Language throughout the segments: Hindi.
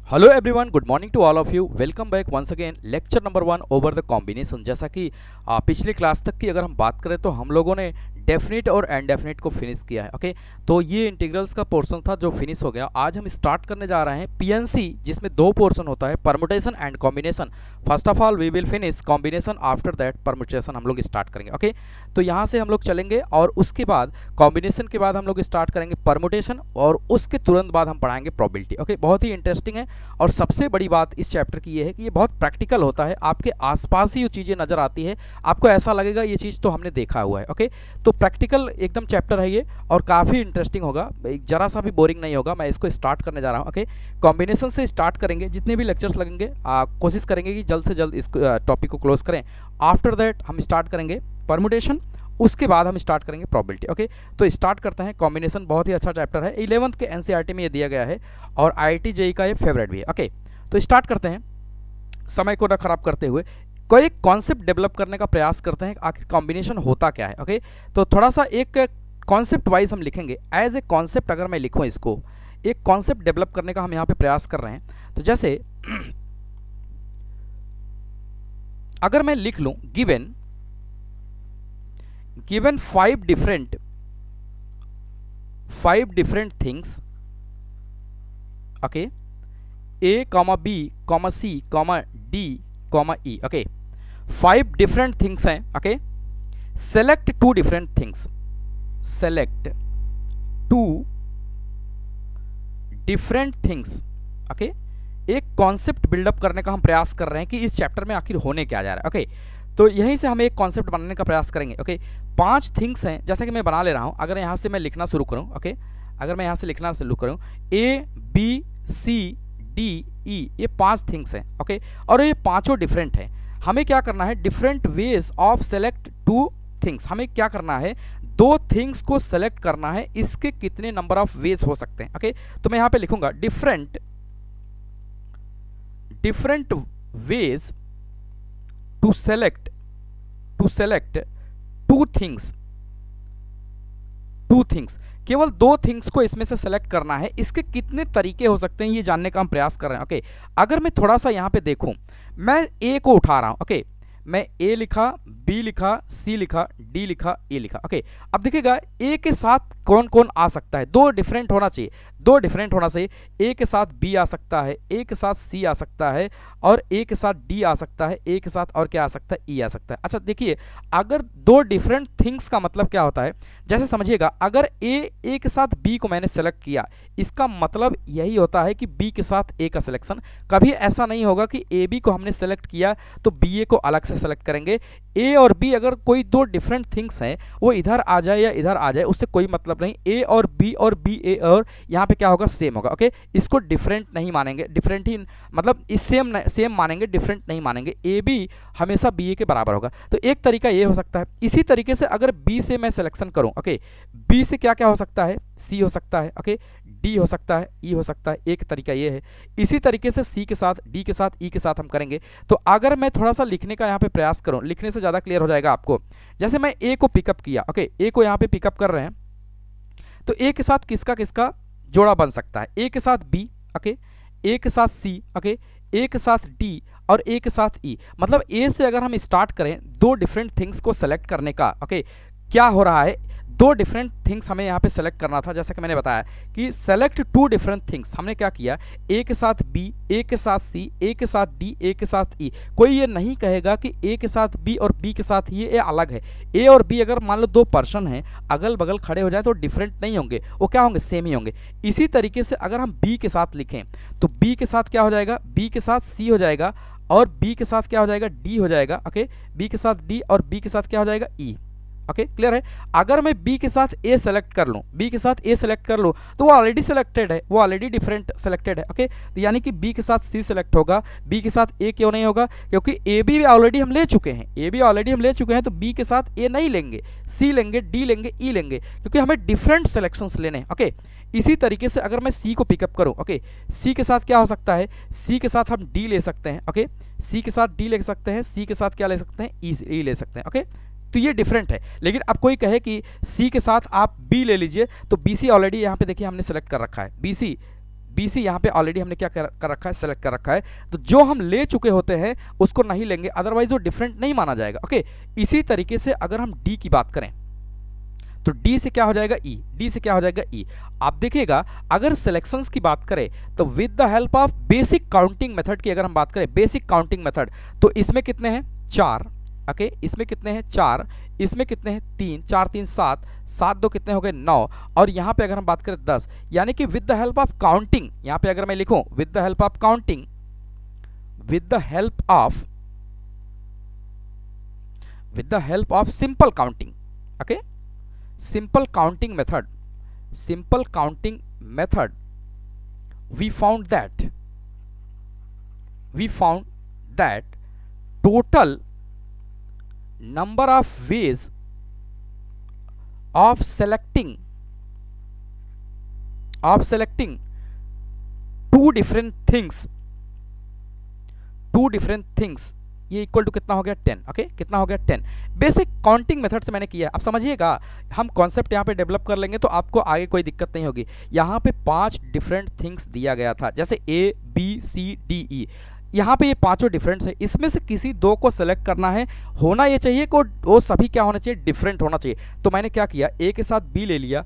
Hello everyone, good morning to all of you. Welcome back once again lecture number 1 over the combination. जैसा कि पिछली क्लास तक की अगर हम बात करें तो हम लोगों ने डेफिनेट और इनडेफिनेट को फिनिश किया है। ओके, तो ये इंटीग्रल्स का पोर्शन था जो फिनिश हो गया। आज हम स्टार्ट करने जा रहे हैं पीएनसी, जिसमें दो पोर्शन होता है, permutation and combination. First of all we will finish combination, after that permutation हम लोग स्टार्ट करेंगे। ओके, तो यहाँ से हम लोग चलेंगे और उसके बाद कॉम्बिनेशन के बाद हम लोग स्टार्ट करेंगे परमुटेशन और उसके तुरंत बाद हम पढ़ाएंगे प्रोबेबिलिटी। ओके, बहुत ही इंटरेस्टिंग है और सबसे बड़ी बात इस चैप्टर की ये है कि ये बहुत प्रैक्टिकल होता है। आपके आसपास ही वो चीज़ें नज़र आती है, आपको ऐसा लगेगा ये चीज़ तो हमने देखा हुआ है। ओके, तो प्रैक्टिकल एकदम चैप्टर है ये और काफ़ी इंटरेस्टिंग होगा, जरा सा भी बोरिंग नहीं होगा। मैं इसको स्टार्ट करने जा रहा हूँ। ओके, कॉम्बिनेशन से स्टार्ट करेंगे, जितने भी लेक्चर्स लगेंगे कोशिश करेंगे कि जल्द से जल्द इस टॉपिक को क्लोज करें। आफ्टर दैट हम स्टार्ट करेंगे परमुटेशन, उसके बाद हम स्टार्ट करेंगे प्रोबेबिलिटी। ओके, तो स्टार्ट करते हैं। कॉम्बिनेशन बहुत ही अच्छा चैप्टर है, 11th के एनसीईआरटी में ये दिया गया है और आईआईटी जेईई का ये फेवरेट भी है। ओके, तो स्टार्ट करते हैं समय को ना खराब करते हुए। कोई कॉन्सेप्ट डेवलप करने का प्रयास करते हैं, आखिर कॉम्बिनेशन होता क्या है। ओके, तो थोड़ा सा एक कॉन्सेप्ट वाइज हम लिखेंगे। एज ए कॉन्सेप्ट अगर मैं लिखूँ, इसको एक कॉन्सेप्ट डेवलप करने का हम यहाँ पे प्रयास कर रहे हैं। तो जैसे अगर मैं लिख लूँ given five different things, okay, a comma b comma c comma d comma e, okay, 5 different things हैं। okay, select 2 different things, select 2 different things। okay, एक कॉन्सेप्ट बिल्डअप करने का हम प्रयास कर रहे हैं कि इस चैप्टर में आखिर होने क्या जा रहा है। ओके, तो यहीं से हम एक कॉन्सेप्ट बनाने का प्रयास करेंगे। ओके, 5 थिंग्स हैं, जैसे कि मैं बना ले रहा हूँ। अगर यहाँ से मैं लिखना शुरू करूँ, ओके, अगर मैं यहाँ से लिखना शुरू करूँ, ए बी सी डी ई, ये 5 थिंग्स हैं। ओके, और ये पांचों डिफरेंट हैं। हमें क्या करना है, different ways of select 2 things. हमें क्या करना है, 2 थिंग्स को सेलेक्ट करना है। इसके कितने नंबर ऑफ वेज हो सकते हैं। ओके, तो मैं यहाँ पे लिखूंगा different ways to select 2 things। केवल 2 थिंग्स को इसमें से सेलेक्ट करना है। इसके कितने तरीके हो सकते हैं ये जानने का हम प्रयास कर रहे हैं। ओके, अगर मैं थोड़ा सा यहाँ पे देखूं, मैं ए को उठा रहा हूं। ओके, मैं ए लिखा, बी लिखा, सी लिखा, डी लिखा, ए लिखा। ओके, अब देखिएगा ए के साथ कौन कौन आ सकता है। 2 डिफरेंट होना चाहिए, 2 डिफरेंट होना चाहिए। ए के साथ बी आ सकता है, ए के साथ सी आ सकता है और ए के साथ डी आ सकता है, ए के साथ और क्या आ सकता है, ई आ सकता है। अच्छा देखिए, अगर 2 डिफरेंट थिंग्स का मतलब क्या होता है, जैसे समझिएगा, अगर ए के साथ बी को मैंने सेलेक्ट किया, इसका मतलब यही होता है कि बी के साथ ए का सिलेक्शन। कभी ऐसा नहीं होगा कि ए बी को हमने सेलेक्ट किया तो बी ए को अलग से सेलेक्ट करेंगे। ए और बी अगर कोई 2 डिफरेंट थिंग्स हैं, वो इधर आ जाए या इधर आ जाए, उससे कोई मतलब नहीं। ए और बी ए और यहाँ पे क्या होगा, सेम होगा। ओके, इसको डिफरेंट नहीं मानेंगे, डिफरेंट ही मतलब इस सेम मानेंगे, डिफरेंट नहीं मानेंगे। ए बी हमेशा बी ए के बराबर होगा। तो एक तरीका ये हो सकता है। इसी तरीके से अगर बी से मैं सिलेक्शन करूँ, ओके, बी से क्या क्या हो सकता है, सी हो सकता है, ओके, डी हो सकता है, ई हो सकता है। एक तरीका ये है। इसी तरीके से सी के साथ, डी के साथ, ई के साथ हम करेंगे। तो अगर मैं थोड़ा सा लिखने का यहाँ पे प्रयास करूँ, लिखने से ज़्यादा क्लियर हो जाएगा आपको। जैसे मैं ए को पिकअप किया, ओके, ए को यहाँ पे पिकअप कर रहे हैं, तो ए के साथ किसका किसका जोड़ा बन सकता है, ए के साथ बी, ओके, ए के साथ सी, ओके, ए के साथ डी और ए के साथ ई। मतलब ए से अगर हम स्टार्ट करें 2 डिफरेंट थिंग्स को सेलेक्ट करने का, ओके, क्या हो रहा है, 2 डिफरेंट थिंग्स हमें यहाँ पे सेलेक्ट करना था। जैसा कि मैंने बताया कि सेलेक्ट 2 डिफरेंट थिंग्स, हमने क्या किया, ए के साथ बी, ए के साथ सी, ए के साथ डी, ए के साथ ई। कोई ये नहीं कहेगा कि ए के साथ बी और बी के साथ ये अलग है। ए और बी अगर मान लो 2 पर्सन हैं, अगल बगल खड़े हो जाए तो डिफरेंट नहीं होंगे, वो क्या होंगे, सेम ही होंगे। इसी तरीके से अगर हम बी के साथ लिखें तो बी के साथ क्या हो जाएगा, बी के साथ सी हो जाएगा और बी के साथ क्या हो जाएगा, डी हो जाएगा। ओके, बी के साथ डी और बी के साथ क्या हो जाएगा, ई। ओके, क्लियर है। अगर मैं बी के साथ ए सेलेक्ट कर लूँ, बी के साथ ए सेलेक्ट कर लूँ, तो वो ऑलरेडी सेलेक्टेड है, वो ऑलरेडी डिफरेंट सेलेक्टेड है। ओके, तो यानी कि बी के साथ सी सेलेक्ट होगा, बी के साथ ए क्यों नहीं होगा, क्योंकि ए बी ऑलरेडी हम ले चुके हैं, ए बी ऑलरेडी हम ले चुके हैं। तो बी के साथ ए नहीं लेंगे, सी लेंगे, डी लेंगे, ई लेंगे, क्योंकि हमें डिफरेंट सेलेक्शंस लेने हैं। ओके, इसी तरीके से अगर मैं सी को पिकअप करूं, ओके, सी के साथ क्या हो सकता है, सी के साथ हम डी ले सकते हैं। ओके, सी के साथ डी ले सकते हैं, सी के साथ क्या ले सकते हैं, ई ले सकते हैं। ओके, तो ये डिफरेंट है। लेकिन अब कोई कहे कि सी के साथ आप बी ले लीजिए, तो बी सी ऑलरेडी यहाँ पे देखिए हमने सेलेक्ट कर रखा है, बी सी BC यहाँ पे ऑलरेडी हमने क्या कर रखा है, सेलेक्ट कर रखा है। तो जो हम ले चुके होते हैं उसको नहीं लेंगे, अदरवाइज वो डिफरेंट नहीं माना जाएगा। ओके, इसी तरीके से अगर हम D की बात करें तो D से क्या हो जाएगा E, D से क्या हो जाएगा E। आप देखिएगा अगर सिलेक्शंस की बात करें तो with the help of basic counting method की अगर हम बात करें, बेसिक काउंटिंग मेथड, तो इसमें कितने हैं 4, ओके, इसमें कितने हैं 4, इसमें कितने हैं 3, 4 3 7, 7 2 कितने हो गए 9, और यहाँ पे अगर हम बात करें 10। यानी कि with the help of counting, यहाँ पे अगर मैं लिखूं with the help of counting, with the help of simple counting, okay, simple counting method, we found that total number of ways of selecting two different things ये इक्वल टू कितना हो गया 10, ओके, कितना हो गया 10। बेसिक काउंटिंग मेथड से मैंने किया है। अब समझिएगा, हम कॉन्सेप्ट यहाँ पे डेवलप कर लेंगे तो आपको आगे कोई दिक्कत नहीं होगी। यहाँ पे 5 डिफरेंट थिंग्स दिया गया था, जैसे A B C D E, यहाँ पे ये पांचों डिफरेंट्स है, इसमें से किसी 2 को सेलेक्ट करना है। होना ये चाहिए को वो सभी क्या होना चाहिए, डिफरेंट होना चाहिए। तो मैंने क्या किया, A के साथ B ले लिया,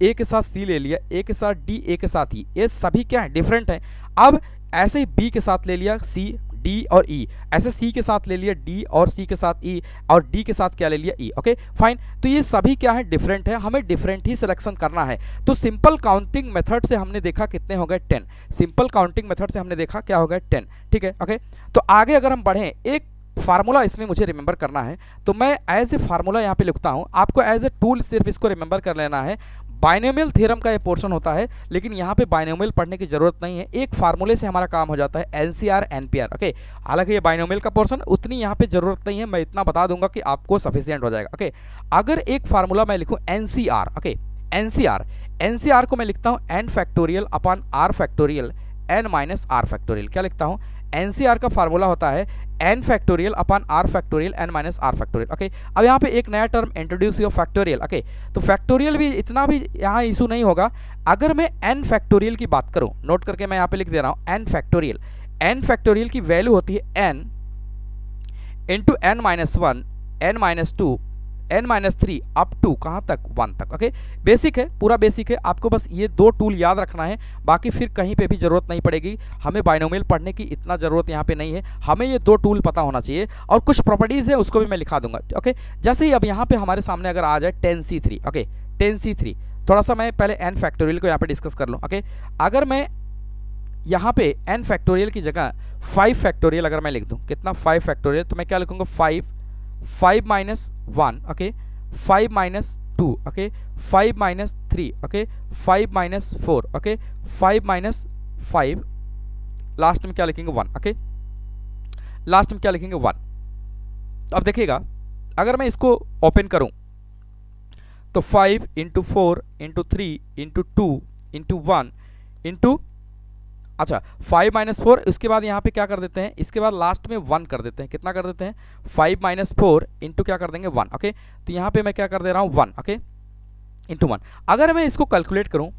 A के साथ C ले लिया, A के साथ D, A के साथ E, ये सभी क्या है, डिफरेंट है। अब ऐसे ही B के साथ ले लिया C, D और E, ऐसे C के साथ ले लिया D और C के साथ E, और D के साथ क्या ले लिया E, ओके फाइन। तो ये सभी क्या है, डिफरेंट है, हमें डिफरेंट ही सिलेक्शन करना है। तो सिंपल काउंटिंग मेथड से हमने देखा कितने हो गए 10, सिंपल काउंटिंग मेथड से हमने देखा क्या हो गए 10, ठीक है, ओके। तो आगे अगर हम बढ़ें, एक फार्मूला इसमें मुझे रिमेंबर करना है, तो मैं एज ए फार्मूला यहाँ पे लिखता हूँ, आपको एज ए टूल सिर्फ इसको रिमेंबर कर लेना है। बाइनोमियल थ्योरम का ये पोर्शन होता है, लेकिन यहाँ पे बाइनोमियल पढ़ने की जरूरत नहीं है, एक फार्मूले से हमारा काम हो जाता है, एनसीआर एनपीआर, ओके। हालांकि ये बाइनोमियल का पोर्शन उतनी यहाँ पे जरूरत नहीं है, मैं इतना बता दूंगा कि आपको सफिशिएंट हो जाएगा, ओके। अगर एक फार्मूला मैं लिखूँ एनसीआर, ओके, एनसीआर को मैं लिखता हूँ n factorial upon r factorial n minus r factorial. क्या लिखता हूँ, एनसीआर का फार्मूला होता है n factorial upon r factorial n minus r factorial, okay. अब यहाँ पे एक नया टर्म इंट्रोड्यूस किया फैक्टोरियल, ओके। तो फैक्टोरियल भी इतना भी यहाँ इशू नहीं होगा। अगर मैं एन फैक्टोरियल की बात करूँ, नोट करके मैं यहाँ पे लिख दे रहा हूँ एन फैक्टोरियल की वैल्यू होती है n into n minus 1, n minus 2, n minus 3 up to कहाँ तक 1 तक, ओके। बेसिक है, पूरा बेसिक है, आपको बस ये 2 टूल याद रखना है, बाकी फिर कहीं पे भी जरूरत नहीं पड़ेगी। हमें बाइनोमियल पढ़ने की इतना जरूरत यहाँ पे नहीं है, हमें ये 2 टूल पता होना चाहिए, और कुछ प्रॉपर्टीज है उसको भी मैं लिखा दूंगा, ओके। जैसे ही अब यहाँ पे हमारे सामने अगर आ जाए 10C3, ओके, 10C3, थोड़ा सा मैं पहले एन फैक्टोरियल को यहाँ पे डिस्कस कर लूँ, ओके। अगर मैं यहाँ पे एन फैक्टोरियल की जगह 5 फैक्टोरियल अगर मैं लिख दूँ, कितना 5 फैक्टोरियल, तो मैं क्या लिखूँगा 5 minus 1, okay, 5 minus 2, okay, 5 minus 3, okay, 5 minus 4, okay, 5 minus 5, last में क्या लिखेंगे 1, ओके, लास्ट में क्या लिखेंगे 1। अब देखिएगा अगर मैं इसको ओपन करूं तो 5 into 4 into 3 into 2 into 1 into, अच्छा 5 माइनस 4, उसके बाद यहाँ पे क्या कर देते हैं, इसके बाद लास्ट में 1 कर देते हैं, कितना कर देते हैं 5 माइनस 4 इंटू क्या कर देंगे 1, ओके। तो यहाँ पे मैं क्या कर दे रहा हूँ 1, ओके, इंटू 1। अगर मैं इसको कैलकुलेट करूँ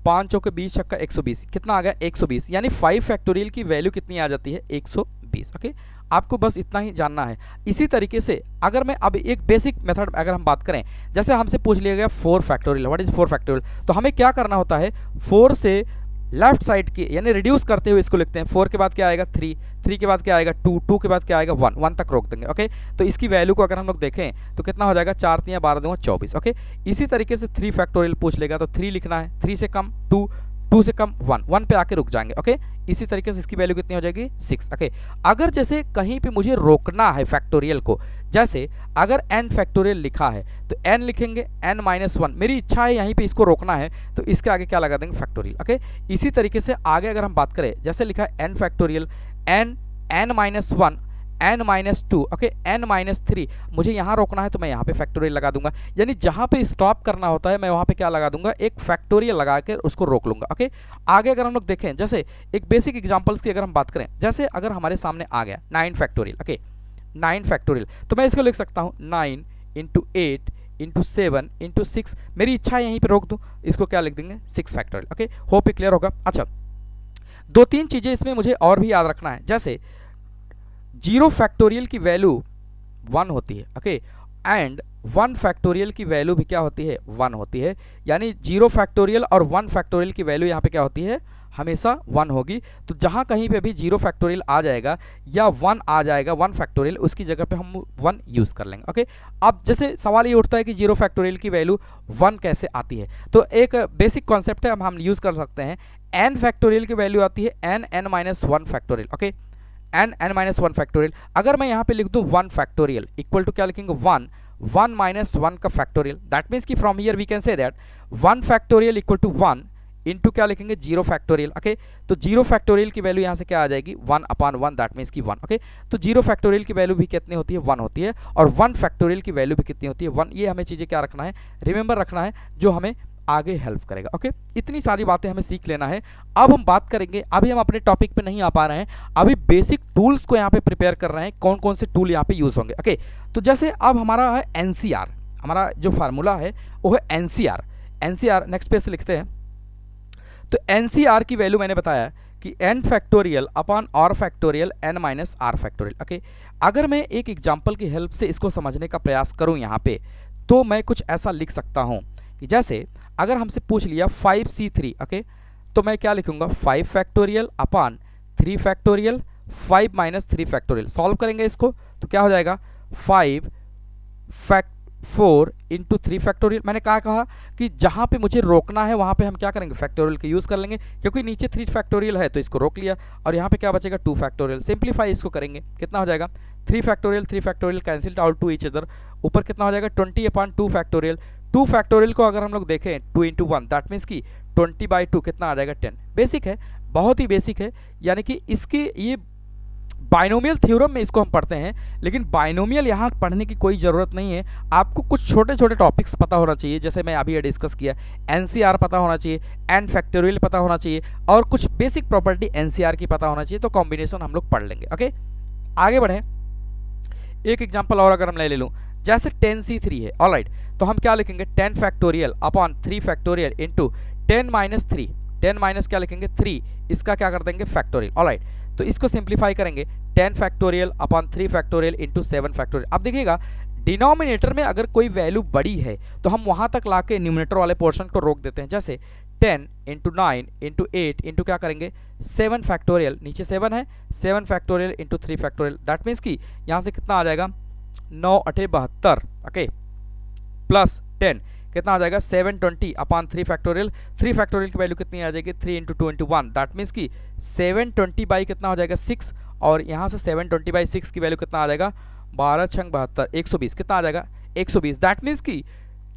5 चौके 20 छक्का 120, कितना आ गया 120, यानी 5 फैक्टोरियल की वैल्यू कितनी आ जाती है 120, ओके। आपको बस इतना ही जानना है। इसी तरीके से अगर मैं अब एक बेसिक मेथड अगर हम बात करें, जैसे हमसे पूछ लिया गया 4 फैक्टोरियल, व्हाट इज 4 फैक्टोरियल, तो हमें क्या करना होता है, 4 से लेफ्ट साइड की यानी रिड्यूस करते हुए इसको लिखते हैं। 4 के बाद क्या आएगा 3, 3 के बाद क्या आएगा 2, 2 के बाद क्या आएगा 1, 1 तक रोक देंगे, ओके। तो इसकी वैल्यू को अगर हम लोग देखें तो कितना हो जाएगा 4 3 12 दूंगा 24, ओके। इसी तरीके से 3 फैक्टोरियल पूछ लेगा तो 3 लिखना है, 3 से कम 2, 2 से कम 1, 1 पे आके रुक जाएंगे, ओके। इसी तरीके से इसकी वैल्यू कितनी हो जाएगी 6, ओके। अगर जैसे कहीं पे मुझे रोकना है फैक्टोरियल को, जैसे अगर n फैक्टोरियल लिखा है तो n लिखेंगे n माइनस 1, मेरी इच्छा है यहीं पे इसको रोकना है तो इसके आगे क्या लगा देंगे फैक्टोरियल, ओके। इसी तरीके से आगे अगर हम बात करें, जैसे लिखा है n factorial n minus 1 n minus 2, okay, n minus 3, मुझे यहाँ रोकना है तो मैं यहाँ पे फैक्टोरियल लगा दूंगा, यानी जहाँ पे स्टॉप करना होता है मैं वहाँ पे क्या लगा दूंगा, एक फैक्टोरियल लगा कर उसको रोक लूंगा, ओके। आगे अगर हम लोग देखें, जैसे एक बेसिक एग्जांपल्स की अगर हम बात करें, जैसे अगर हमारे सामने आ गया 9 फैक्टोरियल, ओके, 9 फैक्टोरियल, तो मैं इसको लिख सकता हूँ 9 इंटू 8 इंटू 7 इंटू 6, मेरी इच्छा है यहीं पर रोक दूँ, इसको क्या लिख देंगे 6 फैक्टोरियल, ओके। होप क्लियर होगा। अच्छा दो तीन चीज़ें इसमें मुझे और भी याद रखना है, जैसे 0 फैक्टोरियल की वैल्यू 1 होती है, ओके, एंड 1 फैक्टोरियल की वैल्यू भी क्या होती है, 1 होती है। यानी 0 फैक्टोरियल और 1 फैक्टोरियल की वैल्यू यहाँ पे क्या होती है, हमेशा 1 होगी। तो जहाँ कहीं पे भी 0 फैक्टोरियल आ जाएगा या 1 आ जाएगा 1 फैक्टोरियल, उसकी जगह पे हम 1 यूज़ कर लेंगे, ओके। अब जैसे सवाल ये उठता है कि 0 फैक्टोरियल की वैल्यू 1 कैसे आती है, तो एक बेसिक कॉन्सेप्ट है, हम यूज़ कर सकते हैं। n फैक्टोरियल की वैल्यू आती है n minus 1 factorial, okay, n minus 1 factorial. अगर मैं यहाँ पे लिख दूँ 1 फैक्टोरियल इक्वल टू क्या लिखेंगे, 1 माइनस 1 का फैक्टोरियल, दैट मीन्स कि from here we can say that 1 factorial equal to 1 into क्या लिखेंगे, 0 फैक्टोरियल, ओके। तो 0 फैक्टोरियल की वैल्यू यहाँ से क्या आ जाएगी, 1 अपॉन 1, दैट मीन्स कि 1, ओके। तो 0 फैक्टोरियल की वैल्यू भी कितनी होती है, 1 होती है, और 1 फैक्टोरियल की वैल्यू भी कितनी होती है, 1। ये हमें चीज़ें क्या रखना है, रिमेंबर रखना है, जो हमें आगे हेल्प करेगा, ओके। इतनी सारी बातें हमें सीख लेना है। अब हम बात करेंगे, अभी हम अपने टॉपिक पे नहीं आ पा रहे हैं, अभी बेसिक टूल्स को यहाँ पे प्रिपेयर कर रहे हैं, कौन कौन से टूल यहाँ पे यूज़ होंगे, ओके। तो जैसे अब हमारा है एनसीआर, हमारा जो फार्मूला है वो है एनसीआर। एनसीआर नेक्स्ट पेज से लिखते हैं। तो एनसीआर की वैल्यू मैंने बताया कि n factorial upon r factorial n minus r factorial, okay. अगर मैं एक एग्जाम्पल की हेल्प से इसको समझने का प्रयास करूं यहाँ पे, तो मैं कुछ ऐसा लिख सकता हूँ कि जैसे अगर हमसे पूछ लिया 5c3, ओके, तो मैं क्या लिखूंगा, 5 factorial upon 3 factorial 5 minus 3 factorial. Solve करेंगे इसको तो क्या हो जाएगा, 4 इंटू 3 फैक्टोरियल। मैंने कहा कि जहाँ पे मुझे रोकना है वहाँ पे हम क्या करेंगे, फैक्टोरियल का यूज़ कर लेंगे, क्योंकि नीचे 3 फैक्टोरियल है तो इसको रोक लिया, और यहाँ पे क्या बचेगा, 2 फैक्टोरियल। सिंप्लीफाई इसको करेंगे, कितना हो जाएगा, 3 factorial cancelled out to each other, ऊपर कितना हो जाएगा, 20 अपॉन 2 फैक्टोरियल। 2 फैक्टोरियल को अगर हम लोग देखें 2 इंटू 1, दैट मीन्स कि 20/2 कितना आ जाएगा, 10। बेसिक है, बहुत ही बेसिक है, यानी कि इसके ये बाइनोमियल थ्योरम में इसको हम पढ़ते हैं, लेकिन बाइनोमियल यहाँ पढ़ने की कोई ज़रूरत नहीं है। आपको कुछ छोटे छोटे टॉपिक्स पता होना चाहिए, जैसे मैं अभी डिस्कस किया, एनसीआर पता होना चाहिए, n फैक्टोरियल पता होना चाहिए, और कुछ बेसिक प्रॉपर्टी एनसीआर की पता होना चाहिए, तो कॉम्बिनेशन हम लोग पढ़ लेंगे, ओके। आगे बढ़ें, एक एग्जाम्पल और अगर हम ले लूँ, जैसे 10c3 है, ऑलराइट, तो हम क्या लिखेंगे, 10 factorial upon 3 factorial into 10 minus 3, 10 minus क्या लिखेंगे, 3, इसका क्या कर देंगे, फैक्टोरियल, ऑलराइट। तो इसको सिंप्लीफाई करेंगे, 10 factorial upon 3 factorial into 7 factorial. अब देखिएगा, डिनोमिनेटर में अगर कोई वैल्यू बड़ी है तो हम वहाँ तक ला के न्यूमिनेटर वाले पोर्शन को रोक देते हैं, जैसे 10 इंटू 9 इंटू 8 इंटू क्या करेंगे, 7 फैक्टोरियल, नीचे 7 है, 7 factorial into 3 factorial, that means कि यहाँ से कितना आ जाएगा, 9 8 72, ओके, प्लस 10 कितना आ जाएगा, 720 अपॉन 3 फैक्टोरियल। 3 फैक्टोरियल की वैल्यू कितनी आ जाएगी, 3 इंटू 2 इंटू 1, दैट मीन्स कि 720 बाई कितना हो जाएगा, 6, और यहाँ से 720/6 की वैल्यू कितना आ जाएगा, 12 6 72, 120, कितना आ जाएगा, 120। दैट मीन्स कि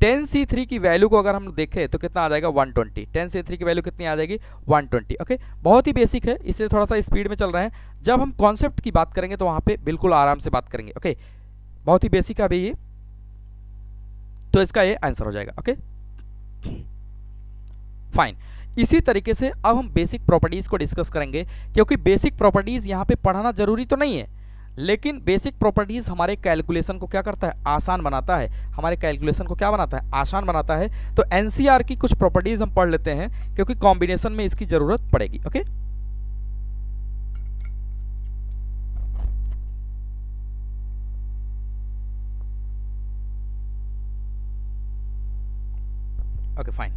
10c3 की वैल्यू को अगर हम देखें तो कितना आ जाएगा, 120। 10c3 की वैल्यू कितनी आ जाएगी, 120, ओके। बहुत ही बेसिक है, इसलिए थोड़ा सा स्पीड में चल रहे हैं, जब हम कॉन्सेप्ट की बात करेंगे तो वहाँ पे बिल्कुल आराम से बात करेंगे, ओके। बहुत ही बेसिक है अभी ये, तो इसका ये आंसर हो जाएगा, ओके, फाइन। इसी तरीके से अब हम बेसिक प्रॉपर्टीज़ को डिस्कस करेंगे, क्योंकि बेसिक प्रॉपर्टीज़ यहाँ पे पढ़ना जरूरी तो नहीं है, लेकिन बेसिक प्रॉपर्टीज़ हमारे कैलकुलेशन को क्या करता है, आसान बनाता है, हमारे कैलकुलेशन को क्या बनाता है, आसान बनाता है। तो एनसीआर की कुछ प्रॉपर्टीज़ हम पढ़ लेते हैं, क्योंकि कॉम्बिनेशन में इसकी ज़रूरत पड़ेगी, ओके। ओके फाइन,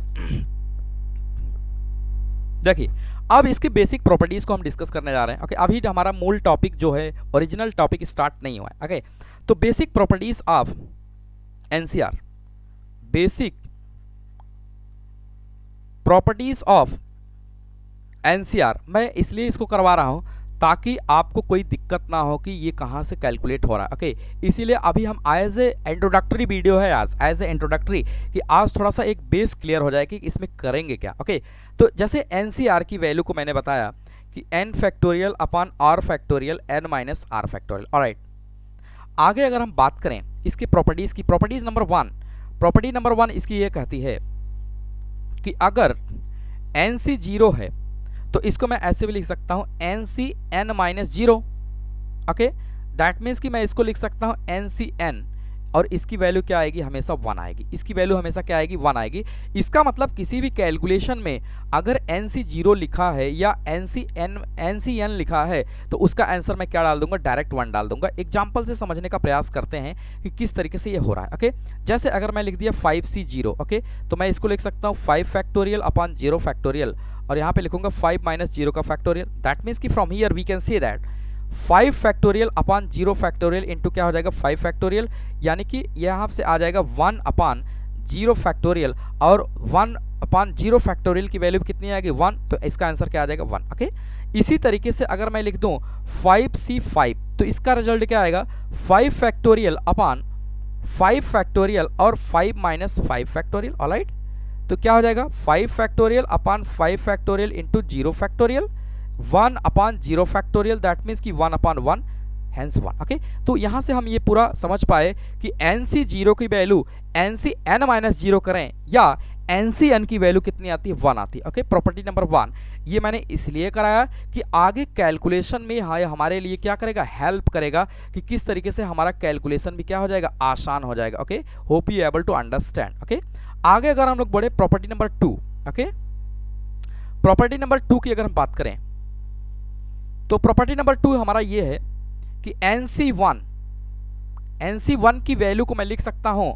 देखिए अब इसके बेसिक प्रॉपर्टीज़ को हम डिस्कस करने जा रहे हैं, ओके। अभी हमारा मूल टॉपिक जो है, ओरिजिनल टॉपिक स्टार्ट नहीं हुआ है, ओके। तो basic properties of NCR, basic properties of NCR, मैं इसलिए इसको करवा रहा हूं ताकि आपको कोई दिक्कत ना हो कि ये कहाँ से कैलकुलेट हो रहा है, ओके। इसीलिए अभी हम एज ए इंट्रोडक्टरी वीडियो है, आज एज ए इंट्रोडक्टरी, कि आज थोड़ा सा एक बेस क्लियर हो जाए कि इसमें करेंगे क्या, ओके। तो जैसे एनसीआर की वैल्यू को मैंने बताया कि n factorial upon r factorial n minus r factorial, alright. आगे अगर हम बात करें इसकी प्रॉपर्टीज़ की, प्रॉपर्टीज नंबर 1, प्रॉपर्टी नंबर 1 इसकी ये कहती है कि अगर NC 0 है तो इसको मैं ऐसे भी लिख सकता हूँ NC n minus 0, okay. That means कि मैं इसको लिख सकता हूँ NC n और इसकी वैल्यू क्या आएगी, हमेशा 1 आएगी। इसकी वैल्यू हमेशा क्या आएगी, 1 आएगी। इसका मतलब किसी भी कैलकुलेशन में अगर NC0 लिखा है या NCN लिखा है तो उसका आंसर मैं क्या डाल दूंगा, डायरेक्ट 1 डाल दूंगा। एग्जाम्पल से समझने का प्रयास करते हैं कि किस तरीके से ये हो रहा है। ओके, जैसे अगर मैं लिख दिया 5C0, ओके, तो मैं इसको लिख सकता हूँ 5 फैक्टोरियल अपॉन 0 फैक्टोरियल, और यहाँ पे लिखूंगा 5 माइनस 0 का फैक्टोरियल। दैट मीन्स कि from here we can say that 5 factorial upon 0 factorial into क्या हो जाएगा, 5 फैक्टोरियल, यानी कि यहाँ से आ जाएगा 1 अपॉन 0 फैक्टोरियल, और 1 अपॉन 0 फैक्टोरियल की वैल्यू कितनी आएगी, 1, तो इसका आंसर क्या आ जाएगा, 1। ओके, इसी तरीके से अगर मैं लिख दूँ 5C5 तो इसका रिजल्ट क्या आएगा, 5 फैक्टोरियल अपॉन 5 फैक्टोरियल और 5 माइनस 5 फैक्टोरियल। ऑलराइट, तो क्या हो जाएगा, 5 factorial upon 5 factorial into 0 factorial, 1 upon 0 factorial, that means कि 1 अपॉन 1, हेंस 1। ओके, तो यहाँ से हम ये पूरा समझ पाए कि NC0 की वैल्यू NCN माइनस 0 करें या NCN की वैल्यू कितनी आती है, 1 आती है। ओके, प्रॉपर्टी नंबर 1 ये मैंने इसलिए कराया कि आगे कैलकुलेशन में हमारे लिए क्या करेगा, हेल्प करेगा कि किस तरीके से हमारा कैलकुलेशन भी क्या हो जाएगा, आसान हो जाएगा। Okay, hope you able to understand. Okay, आगे अगर हम लोग बढ़े property number 2, okay, property number 2 की अगर हम बात करें तो प्रॉपर्टी नंबर 2 हमारा ये है कि NC1 की वैल्यू को मैं लिख सकता हूं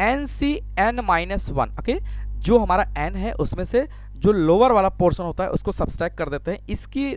NCN माइनस 1। ओके, जो हमारा n है उसमें से जो लोअर वाला पोर्शन होता है उसको सब्सट्रैक्ट कर देते हैं,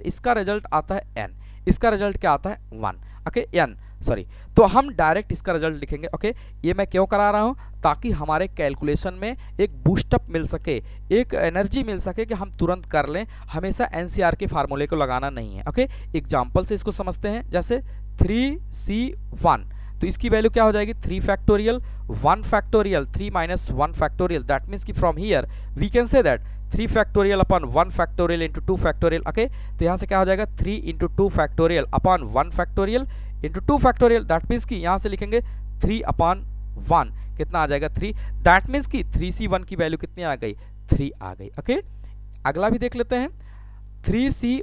इसका रिजल्ट आता है n, इसका रिजल्ट क्या आता है, 1। ओके, n सॉरी, तो हम डायरेक्ट इसका रिजल्ट लिखेंगे। ओके, ये मैं क्यों करा रहा हूं, ताकि हमारे कैलकुलेशन में एक बूस्टअप मिल सके, एक एनर्जी मिल सके कि हम तुरंत कर लें, हमेशा NCR के फार्मूले को लगाना नहीं है। ओके, एग्जाम्पल से इसको समझते हैं, जैसे 3C1 तो इसकी वैल्यू क्या हो जाएगी, 3 factorial 1 factorial 3 minus 1 factorial, that means कि from here we can say that 3 factorial upon 1 factorial into 2 factorial. Okay, तो यहाँ से क्या हो जाएगा, 3 into 2 factorial upon 1 factorial into 2 factorial, that means कि यहाँ से लिखेंगे 3 अपॉन 1, कितना आ जाएगा, 3, दैट मीन्स कि 3C1 की वैल्यू कितनी आ गई, 3 आ गई। ओके, अगला भी देख लेते हैं, 3C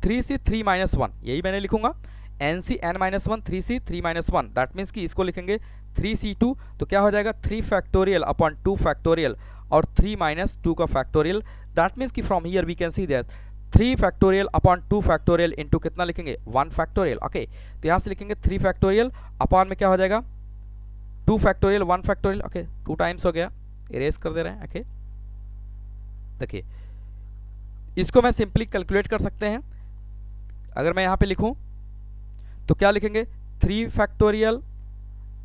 3 माइनस 1, यही मैंने लिखूंगा NCN minus 1, 3C 3 minus 1, that means कि इसको लिखेंगे 3C2, तो क्या हो जाएगा, 3 फैक्टोरियल अपॉन 2 फैक्टोरियल और 3 माइनस 2 का फैक्टोरियल, दैट मीन्स कि from here we can see that 3 factorial upon 2 factorial into कितना लिखेंगे, 1 फैक्टोरियल। ओके, तो यहाँ से लिखेंगे 3 फैक्टोरियल अपॉन में क्या हो जाएगा, 2 फैक्टोरियल 1 फैक्टोरियल। ओके, 2 टाइम्स हो गया, इरेज कर दे रहे हैं। ओके, देखिए इसको मैं सिंपली कैलकुलेट कर सकते हैं। अगर मैं यहाँ पे लिखूँ तो क्या लिखेंगे, 3 factorial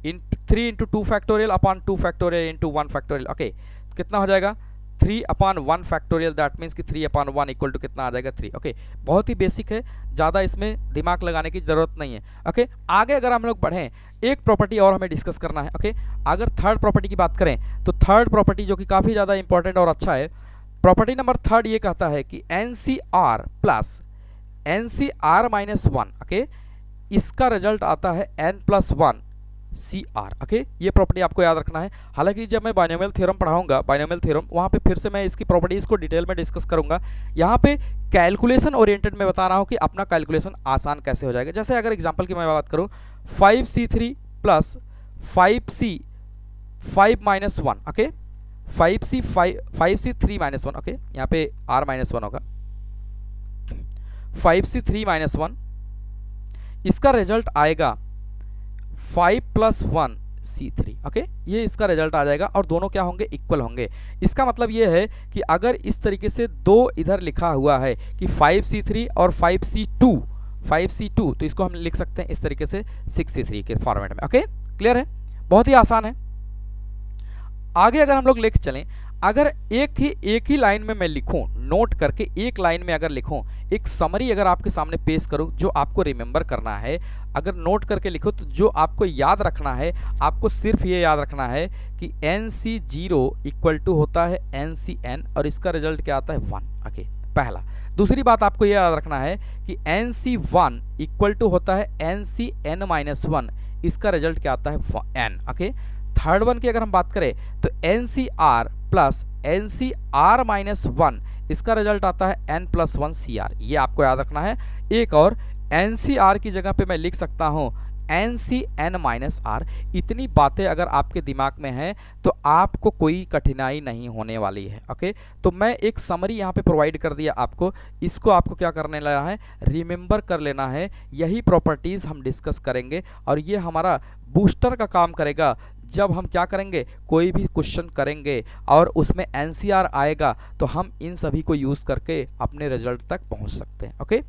3 into 2 factorial upon 2 factorial into 1 factorial. Okay, कितना हो जाएगा, 3 अपॉन 1 फैक्टोरियल, दैट मीन्स कि 3 अपॉन 1 इक्वल टू कितना आ जाएगा, 3। ओके, बहुत ही बेसिक है, ज़्यादा इसमें दिमाग लगाने की ज़रूरत नहीं है। ओके, आगे अगर हम लोग बढ़ें, एक प्रॉपर्टी और हमें डिस्कस करना है। ओके, अगर थर्ड प्रॉपर्टी की बात करें तो थर्ड प्रॉपर्टी जो कि काफ़ी ज़्यादा इंपॉर्टेंट और अच्छा है, प्रॉपर्टी नंबर 3 ये कहता है कि NCR plus NCR minus 1, okay, इसका रिजल्ट आता है n प्लस 1 CR। ओके, ये प्रॉपर्टी आपको याद रखना है। हालांकि जब मैं बाइनोमियल थ्योरम पढ़ाऊंगा, बाइनोमियल थ्योरम, वहाँ पे फिर से मैं इसकी प्रॉपर्टीज को डिटेल में डिस्कस करूंगा। यहाँ पे कैलकुलेशन ओरिएंटेड में बता रहा हूँ कि अपना कैलकुलेशन आसान कैसे हो जाएगा। जैसे अगर एग्जांपल की मैं बात करूँ, 5C3 plus 5C 5 minus 1। Okay, 5C 3 minus 1। Okay, यहाँ पे R माइनस 1 होगा, 5C 3 माइनस 1, इसका रिजल्ट आएगा 5 प्लस 1 C3। ओके, ये इसका रिजल्ट आ जाएगा और दोनों क्या होंगे, इक्वल होंगे। इसका मतलब ये है कि अगर इस तरीके से दो इधर लिखा हुआ है कि 5C3 और 5C2 तो इसको हम लिख सकते हैं इस तरीके से 6C3 के फॉर्मेट में। ओके, क्लियर है, बहुत ही आसान है। आगे अगर हम लोग लेके चलें, अगर एक ही लाइन में मैं लिखूं, नोट करके एक लाइन में अगर लिखूं, एक समरी अगर आपके सामने पेश करूं जो आपको रिमेंबर करना है, अगर नोट करके लिखो तो जो आपको याद रखना है, आपको सिर्फ ये याद रखना है कि NC0 इक्वल टू होता है NCN और इसका रिजल्ट क्या आता है, 1। ओके, पहला। दूसरी बात आपको ये याद रखना है कि NC1 इक्वल टू होता है NCN माइनस 1, इसका रिजल्ट क्या आता है, n। ओके, थर्ड वन की अगर हम बात करें तो NCR प्लस NCR माइनस 1, इसका रिजल्ट आता है n प्लस 1 CR, ये आपको याद रखना है। एक और NCR की जगह पे मैं लिख सकता हूँ n C n minus r. इतनी बातें अगर आपके दिमाग में हैं तो आपको कोई कठिनाई नहीं होने वाली है। ओके, तो मैं एक समरी यहाँ पे प्रोवाइड कर दिया आपको, इसको आपको क्या करने लेना है, रिमेंबर कर लेना है। यही प्रॉपर्टीज़ हम डिस्कस करेंगे और ये हमारा बूस्टर का काम करेगा जब हम क्या करेंगे, कोई भी क्वेश्चन करेंगे और उसमें एनसीआर आएगा तो हम इन सभी को यूज़ करके अपने रिजल्ट तक पहुंच सकते हैं। ओके,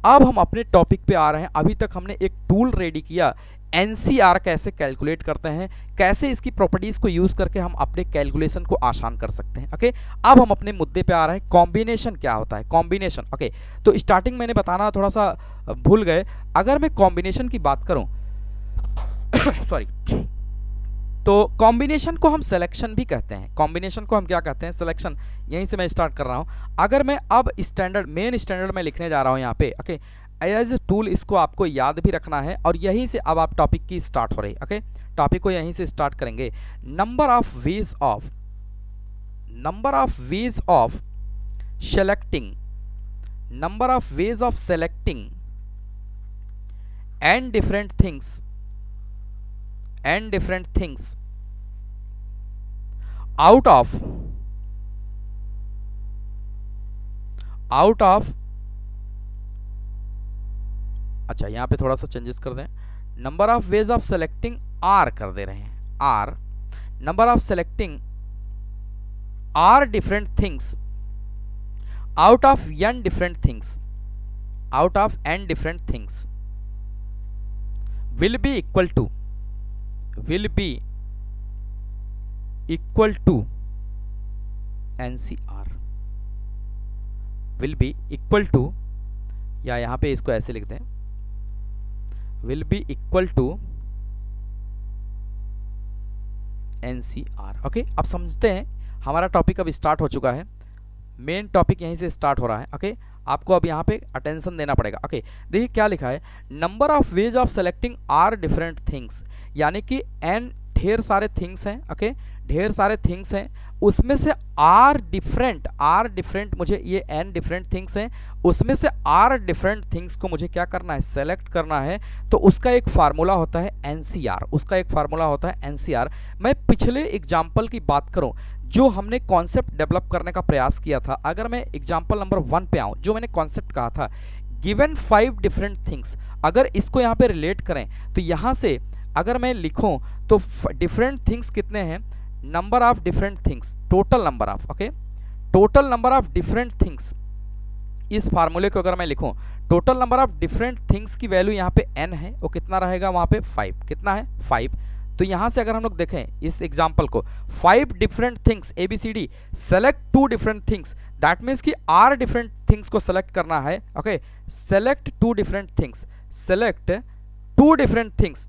अब हम अपने टॉपिक पे आ रहे हैं। अभी तक हमने एक टूल रेडी किया, एनसीआर कैसे कैलकुलेट करते हैं, कैसे इसकी प्रॉपर्टीज़ को यूज़ करके हम अपने कैलकुलेशन को आसान कर सकते हैं। ओके, अब हम अपने मुद्दे पे आ रहे हैं, कॉम्बिनेशन क्या होता है, कॉम्बिनेशन। ओके, तो स्टार्टिंग मैंने बताना थोड़ा सा भूल गए, अगर मैं कॉम्बिनेशन की बात करूँ सॉरी, तो कॉम्बिनेशन को हम सिलेक्शन भी कहते हैं। कॉम्बिनेशन को हम क्या कहते हैं, सिलेक्शन। यहीं से मैं स्टार्ट कर रहा हूँ। अगर मैं अब स्टैंडर्ड, मेन स्टैंडर्ड में लिखने जा रहा हूँ यहाँ पे, ओके, एज ए टूल इसको आपको याद भी रखना है और यहीं से अब आप टॉपिक की स्टार्ट हो रही। ओके, टॉपिक को यहीं से स्टार्ट करेंगे। Number of ways of selecting, number of ways of selecting and different things out of अच्छा, यहां पे थोड़ा सा चेंजेस कर दें, number of ways of selecting r कर दे रहे हैं, r, number of selecting r different things out of n different things, out of n different things will be equal to NCR, will be equal to, या यहाँ पे इसको ऐसे लिख दें, will be equal to NCR। Okay, अब समझते हैं, हमारा टॉपिक अब स्टार्ट हो चुका है, मेन टॉपिक यहीं से स्टार्ट हो रहा है। ओके, आपको अब यहाँ पे अटेंशन देना पड़ेगा। ओके, देखिए क्या लिखा है, number of ways of selecting r different things, यानी कि n ढेर सारे थिंग्स हैं। ओके, ढेर सारे थिंग्स हैं, उसमें से आर डिफरेंट, मुझे ये n डिफरेंट थिंग्स हैं, उसमें से आर डिफरेंट थिंग्स को मुझे क्या करना है, सेलेक्ट करना है। तो उसका एक फार्मूला होता है एनसीआर, उसका एक फार्मूला होता है एनसीआर। मैं पिछले एग्जाम्पल की बात करूं, जो हमने कॉन्सेप्ट डेवलप करने का प्रयास किया था, अगर मैं एग्जाम्पल नंबर 1 पे आऊं, जो मैंने कॉन्सेप्ट कहा था, गिवन 5 डिफरेंट थिंग्स, अगर इसको यहाँ पे रिलेट करें तो यहाँ से अगर मैं लिखूं तो डिफरेंट थिंग्स कितने हैं, number of different things, total number of, okay, total number of different things, इस फार्मूले को अगर मैं लिखूं, total number of different things की वैल्यू यहाँ पे n है, वो कितना रहेगा वहाँ पे 5, कितना है 5। तो यहाँ से अगर हम लोग देखें इस एग्जाम्पल को, 5 different things ABCD, select 2 different things, that means कि R डिफरेंट थिंग्स को सेलेक्ट करना है। Okay, select 2 different things, select 2 different things,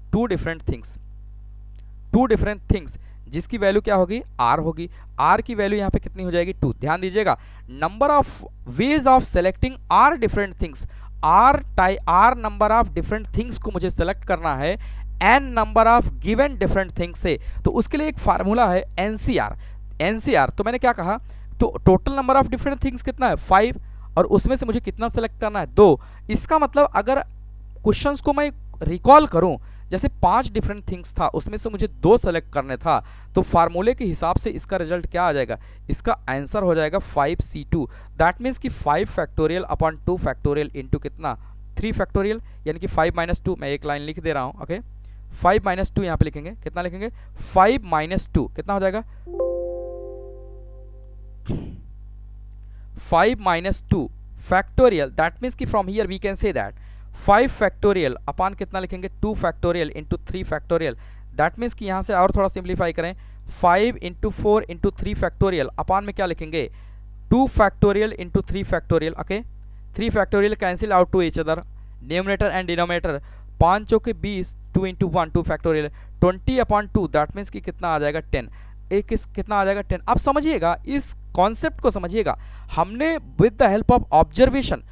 2 different things, जिसकी वैल्यू क्या होगी, R होगी। R की वैल्यू यहाँ पे कितनी हो जाएगी, 2। ध्यान दीजिएगा, number of ways of selecting R different things, R number of different things को मुझे सेलेक्ट करना है n number of given different things से, तो उसके लिए एक फार्मूला है एनसीआर। तो मैंने क्या कहा, तो total number of different things कितना है 5, और उसमें से मुझे कितना सेलेक्ट करना है 2। इसका मतलब अगर क्वेश्चंस को मैं रिकॉल करूं, जैसे 5 डिफरेंट थिंग्स था, उसमें से मुझे 2 सेलेक्ट करने था, तो फार्मूले के हिसाब से इसका रिजल्ट क्या आ जाएगा, इसका आंसर हो जाएगा 5C2। दैट मीन्स कि 5 फैक्टोरियल अपॉन 2 फैक्टोरियल इंटू कितना 3 फैक्टोरियल, यानी कि 5 - 2, मैं एक लाइन लिख दे रहा हूँ। ओके, 5 - 2 यहाँ पे लिखेंगे, कितना लिखेंगे 5 - 2 कितना हो जाएगा 5 - 2 फैक्टोरियल, दैट मीन्स कि from here we can say that 5 factorial upon कितना लिखेंगे 2 factorial into 3 factorial, that means कि यहाँ से और थोड़ा सिंप्लीफाई करें, 5 × 4 × 3 फैक्टोरियल अपॉन में क्या लिखेंगे 2 factorial into 3 factorial. Okay, 3 factorial cancel out to each other, numerator and denominator, 5 चौके 20, 2 × 1 2 फैक्टोरियल, 20/2, दैट मीन्स कि कितना आ जाएगा 10, एक कितना आ जाएगा 10। अब समझिएगा, इस कॉन्सेप्ट को समझिएगा, हमने with the help of observation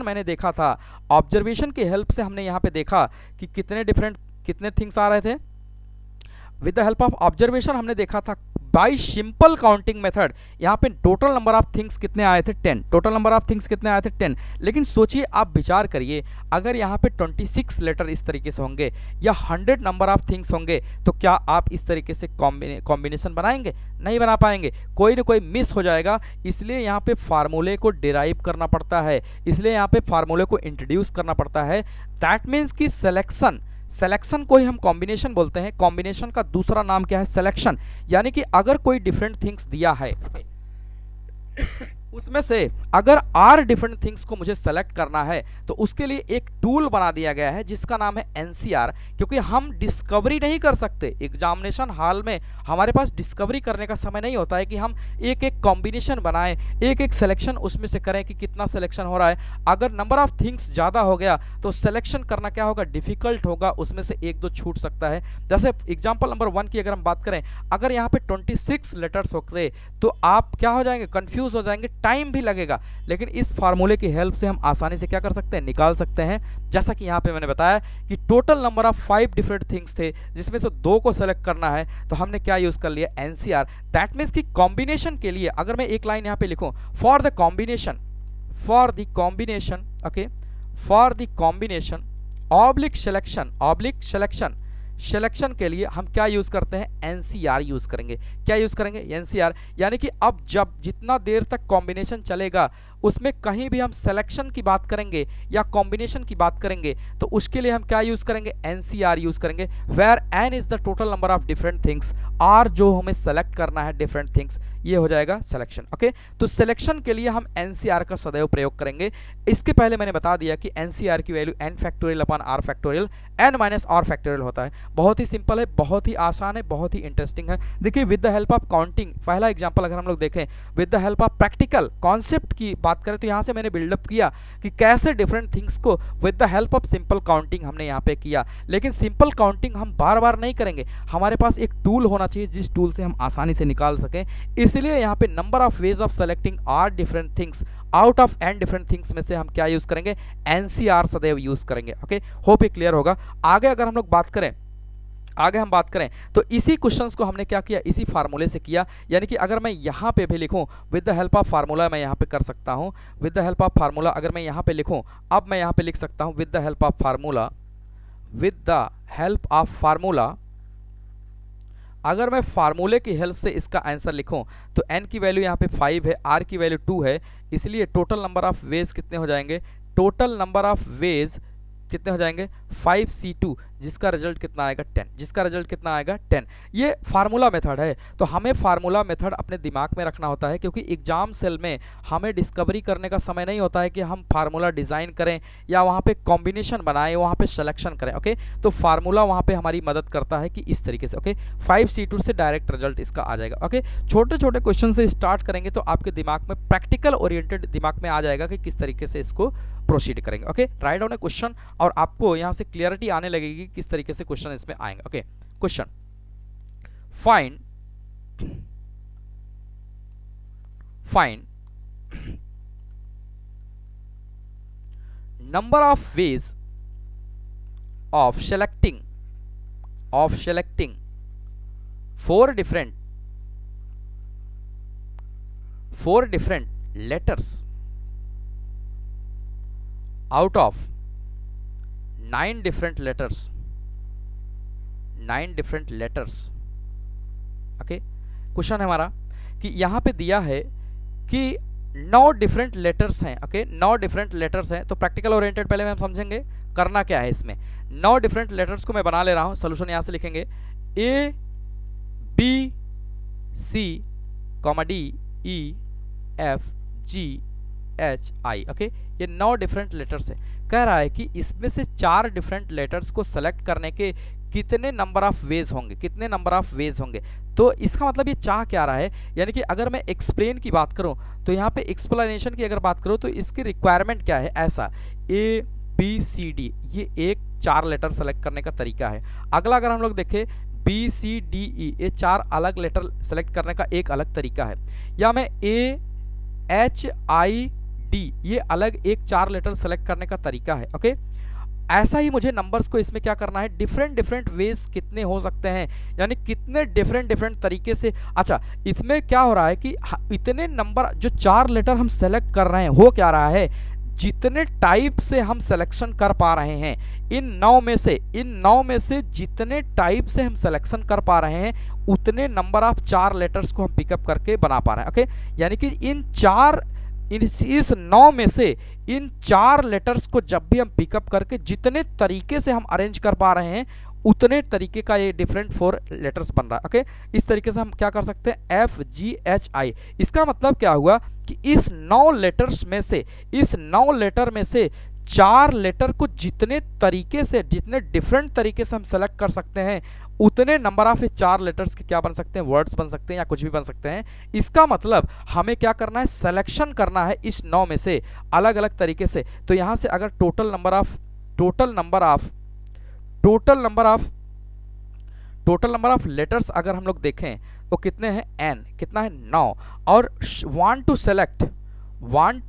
मैंने देखा था, ऑब्जर्वेशन की हेल्प से हमने यहाँ पे देखा कि कितने थिंग्स आ रहे थे। With the help of observation हमने देखा था बाई सिंपल काउंटिंग मेथड यहाँ पे टोटल नंबर ऑफ थिंग्स कितने आए थे 10, टोटल नंबर ऑफ थिंग्स कितने आए थे 10। लेकिन सोचिए, आप विचार करिए, अगर यहाँ पे 26 लेटर इस तरीके से होंगे या 100 नंबर ऑफ थिंग्स होंगे, तो क्या आप इस तरीके से कॉम्बिनेशन बनाएंगे? नहीं बना पाएंगे, कोई ना कोई मिस हो जाएगा। इसलिए यहाँ पे फार्मूले को डिराइव करना पड़ता है, इसलिए यहाँ पे फार्मूले को इंट्रोड्यूस करना पड़ता है। दैट मीन्स कि सिलेक्शन को ही हम कॉम्बिनेशन बोलते हैं। कॉम्बिनेशन का दूसरा नाम क्या है? सिलेक्शन। यानी कि अगर कोई डिफरेंट थिंग्स दिया है उसमें से अगर आर डिफरेंट थिंग्स को मुझे सेलेक्ट करना है, तो उसके लिए एक टूल बना दिया गया है जिसका नाम है एनसीआर। क्योंकि हम डिस्कवरी नहीं कर सकते एग्जामिनेशन हॉल में, हमारे पास डिस्कवरी करने का समय नहीं होता है कि हम एक एक कॉम्बिनेशन बनाएं, एक एक सिलेक्शन उसमें से करें कि कितना सिलेक्शन हो रहा है। अगर नंबर ऑफ थिंग्स ज़्यादा हो गया तो सिलेक्शन करना क्या होगा? डिफिकल्ट होगा, उसमें से एक दो छूट सकता है। जैसे एग्जाम्पल नंबर 1 की अगर हम बात करें, अगर यहाँ पे 26 लेटर्स होते तो आप क्या हो जाएंगे? कंफ्यूज हो जाएंगे, टाइम भी लगेगा। लेकिन इस फार्मूले की हेल्प से हम आसानी से क्या कर सकते हैं? निकाल सकते हैं। जैसा कि यहाँ पे मैंने बताया कि total number of 5 different things थे, जिसमें से 2 को सेलेक्ट करना है, तो हमने क्या यूज कर लिया? एनसीआर। दैट मीन्स कि कॉम्बिनेशन के लिए अगर मैं एक लाइन यहाँ पे लिखूं, for the combination okay, for the combination oblique selection के लिए हम क्या यूज करते हैं? एनसीआर यूज करेंगे। क्या यूज करेंगे? एनसीआर। यानी कि अब जब जितना देर तक कॉम्बिनेशन चलेगा उसमें कहीं भी हम सिलेक्शन की बात करेंगे या कॉम्बिनेशन की बात करेंगे, तो उसके लिए हम क्या यूज करेंगे? एनसीआर यूज करेंगे। Where n is the total number of different things, r जो हमें सेलेक्ट करना है डिफरेंट थिंग्स, ये हो जाएगा सिलेक्शन। ओके, तो सिलेक्शन के लिए हम एनसीआर का सदैव प्रयोग करेंगे। इसके पहले मैंने बता दिया कि एनसीआर की value n factorial upon r factorial, n minus r factorial होता है। बहुत ही सिंपल है, बहुत ही आसान है, बहुत ही इंटरेस्टिंग है। देखिए, with the help of counting, पहला एग्जांपल अगर हम लोग देखें, with the help of practical concept की बात करें, तो यहाँ से मैंने बिल्डअप किया कि कैसे डिफरेंट थिंग्स को with the help of simple counting हमने यहाँ पे किया। लेकिन सिंपल काउंटिंग हम बार बार नहीं करेंगे, हमारे पास एक टूल होना चाहिए जिस टूल से हम आसानी से निकाल सकें। इसलिए यहाँ पे number of ways of selecting r different things out of n different things में से हम क्या यूज करेंगे? एनसीआर सदैव यूज करेंगे। ओके, होप ये क्लियर होगा। आगे अगर हम लोग बात करें, तो इसी क्वेश्चंस को हमने क्या किया? इसी फार्मूले से किया। यानी कि अगर मैं यहाँ पे भी लिखूं with the help of formula, मैं यहाँ पे कर सकता हूँ with the help of formula. अगर मैं यहाँ पे लिखूं, अब मैं यहाँ पे लिख सकता हूँ with the help of formula, with the help of formula. अगर मैं फार्मूले की हेल्प से इसका आंसर लिखूं, तो n की वैल्यू यहाँ पे 5 है, r की वैल्यू 2 है, इसलिए टोटल नंबर ऑफ वेज कितने हो जाएंगे? टोटल नंबर ऑफ वेज कितने हो जाएंगे? 5c2, जिसका रिजल्ट कितना आएगा? 10। ये फार्मूला मेथड है, तो हमें फार्मूला मेथड अपने दिमाग में रखना होता है, क्योंकि एग्जाम सेल में हमें डिस्कवरी करने का समय नहीं होता है कि हम फार्मूला डिज़ाइन करें या वहाँ पे कॉम्बिनेशन बनाएं, वहाँ पे सिलेक्शन करें। ओके, तो फार्मूला वहाँ पे हमारी मदद करता है कि इस तरीके से। ओके, 5c2 से डायरेक्ट रिजल्ट इसका आ जाएगा। ओके, छोटे छोटे क्वेश्चन से स्टार्ट करेंगे तो आपके दिमाग में प्रैक्टिकल ओरिएंटेड दिमाग में आ जाएगा कि किस तरीके से इसको प्रोसीड करेंगे। ओके, राइट डाउन ए क्वेश्चन और आपको यहाँ से क्लियरिटी आने लगेगी किस तरीके से क्वेश्चन इसमें आएंगे। Okay, question find number of ways of selecting four different letters out of 9 different letters। Okay, question है हमारा कि यहाँ पे दिया है कि 9 डिफरेंट लेटर्स हैं। ओके, 9 डिफरेंट लेटर्स हैं, तो प्रैक्टिकल ओरिएंटेड पहले हम समझेंगे करना क्या है इसमें। 9 डिफरेंट लेटर्स को मैं बना ले रहा हूँ। सोल्यूशन यहाँ से लिखेंगे A B C D E F G H I। Okay, ये 9 डिफरेंट लेटर्स है। कह रहा है कि इसमें से 4 डिफरेंट लेटर्स को सेलेक्ट करने के कितने नंबर ऑफ वेज होंगे। तो इसका मतलब ये चाह क्या रहा है? यानी कि अगर मैं एक्सप्लेन की बात करूं, तो यहाँ पे एक्सप्लेनेशन की अगर बात करूं, तो इसकी रिक्वायरमेंट क्या है? ऐसा A B C D, ये एक 4 लेटर सेलेक्ट करने का तरीका है। अगला अगर हम लोग देखें B C D E, ये 4 अलग लेटर सेलेक्ट करने का एक अलग तरीका है। या मैं A H I D, ये अलग एक 4 लेटर सेलेक्ट करने का तरीका है। ओके, ऐसा ही मुझे नंबर्स को इसमें क्या करना है, डिफरेंट डिफरेंट वेज कितने हो सकते हैं, यानी कितने डिफरेंट डिफरेंट तरीके से। अच्छा, इसमें क्या हो रहा है कि इतने नंबर जो 4 लेटर हम सेलेक्ट कर रहे हैं, हो क्या रहा है, जितने टाइप से हम सिलेक्शन कर पा रहे हैं, इन 9 में से जितने टाइप से हम सिलेक्शन कर पा रहे हैं, उतने नंबर ऑफ 4 लेटर्स को हम पिकअप करके बना पा रहे हैं। ओके, यानी कि इस 9 में से इन 4 लेटर्स को जब भी हम पिकअप करके जितने तरीके से हम अरेंज कर पा रहे हैं, उतने तरीके का ये डिफरेंट 4 लेटर्स बन रहा है। ओके, इस तरीके से हम क्या कर सकते हैं, FGHI। इसका मतलब क्या हुआ कि इस 9 लेटर्स में से, इस 9 लेटर में से 4 लेटर को जितने तरीके से, जितने डिफरेंट तरीके से हम सेलेक्ट कर सकते हैं, उतने नंबर ऑफ 4 लेटर्स के क्या बन सकते हैं, वर्ड्स बन सकते हैं या कुछ भी बन सकते हैं। इसका मतलब हमें क्या करना है, सिलेक्शन करना है इस 9 में से अलग अलग तरीके से। तो यहां से अगर टोटल नंबर ऑफ लेटर्स अगर हम लोग देखें तो कितने हैं, n कितना है, 9। और वांट टू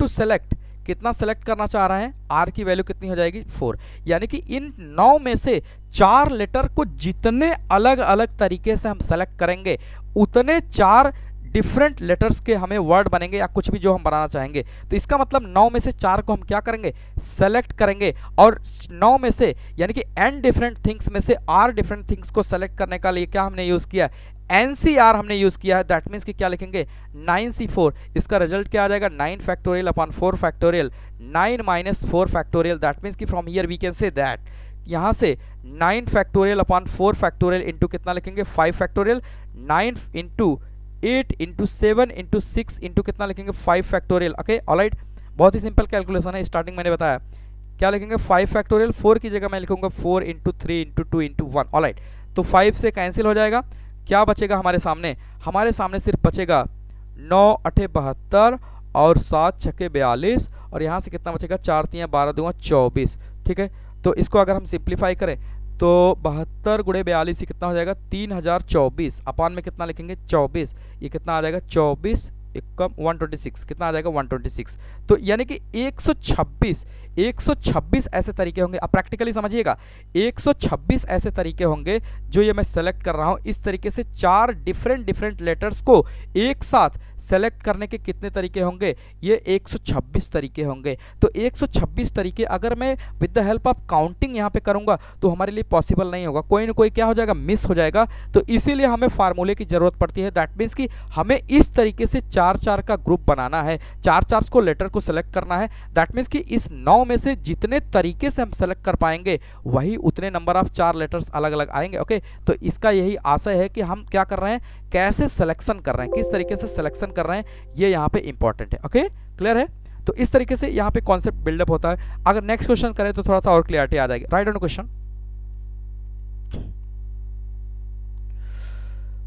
सेलेक्ट कितना सेलेक्ट करना चाह रहे हैं, r की वैल्यू कितनी हो जाएगी, 4। यानी कि इन 9 में से 4 लेटर को जितने अलग अलग तरीके से हम सेलेक्ट करेंगे, उतने 4 डिफरेंट लेटर्स के हमें वर्ड बनेंगे या कुछ भी जो हम बनाना चाहेंगे। तो इसका मतलब 9 में से 4 को हम क्या करेंगे, सेलेक्ट करेंगे, और 9 में से यानी कि n डिफरेंट थिंग्स में से r डिफरेंट थिंग्स को सेलेक्ट करने का लिए क्या हमने यूज़ किया, NCR हमने यूज़ किया है। दैट मीन्स कि क्या लिखेंगे, 9C4। इसका रिजल्ट क्या आ जाएगा, 9 factorial upon 4 factorial, 9 minus 4 factorial. That means कि from here we can say that यहाँ से 9 फैक्टोरियल अपॉन 4 फैक्टोरियल इंटू कितना लिखेंगे, 5 factorial, 9 into 8 into 7 into 6 into कितना लिखेंगे, 5 फैक्टोरियल। ओके, ऑलराइट, बहुत ही सिंपल कैलकुलेशन है, स्टार्टिंग मैंने बताया। क्या लिखेंगे, 5 फैक्टोरियल, 4 की जगह मैं लिखूंगा 4 इंटू 3 इंटू 2 इंटू 1। ऑलराइट, तो 5 से कैंसिल हो जाएगा, क्या बचेगा हमारे सामने सिर्फ बचेगा 9 8 72 और 7 6 42, और यहाँ से कितना बचेगा, 4 3 12 2 24। ठीक है, तो इसको अगर हम सिंप्लीफाई करें तो 72 गुणे 42 कितना हो जाएगा, 3024। अपान में कितना लिखेंगे, 24। ये कितना आ जाएगा, 24 एकम 126, कितना आ जाएगा, 126। तो यानी कि 126 ऐसे तरीके होंगे। अब प्रैक्टिकली समझिएगा, 126 ऐसे तरीके होंगे जो ये मैं सेलेक्ट कर रहा हूं। इस तरीके से 4 डिफरेंट लेटर्स को एक साथ सेलेक्ट करने के कितने तरीके होंगे, ये 126 तरीके होंगे। तो 126 तरीके अगर मैं with the help of counting यहाँ पे करूंगा तो हमारे लिए पॉसिबल नहीं होगा, कोई ना कोई क्या हो जाएगा, मिस हो जाएगा। तो इसीलिए हमें फार्मूले की जरूरत पड़ती है। दैट मीन्स कि हमें इस तरीके से 4 का ग्रुप बनाना है, 4 को लेटर को सेलेक्ट करना है। दैट मीन्स कि इस 9 में से जितने तरीके से हम सेलेक्ट कर पाएंगे, वही उतने नंबर ऑफ 4 लेटर्स अलग अलग आएंगे। ओके, तो इसका यही आशय है कि हम क्या कर रहे हैं, कैसे सिलेक्शन कर रहे हैं, किस तरीके से सिलेक्शन कर रहे हैं, ये यहाँ पे इंपॉर्टेंट है। ओके, क्लियर है। तो इस तरीके से यहाँ पे कॉन्सेप्ट बिल्डअप होता है। अगर नेक्स्ट क्वेश्चन करें तो थोड़ा सा और क्लियरिटी आ जाएगी। Right on question,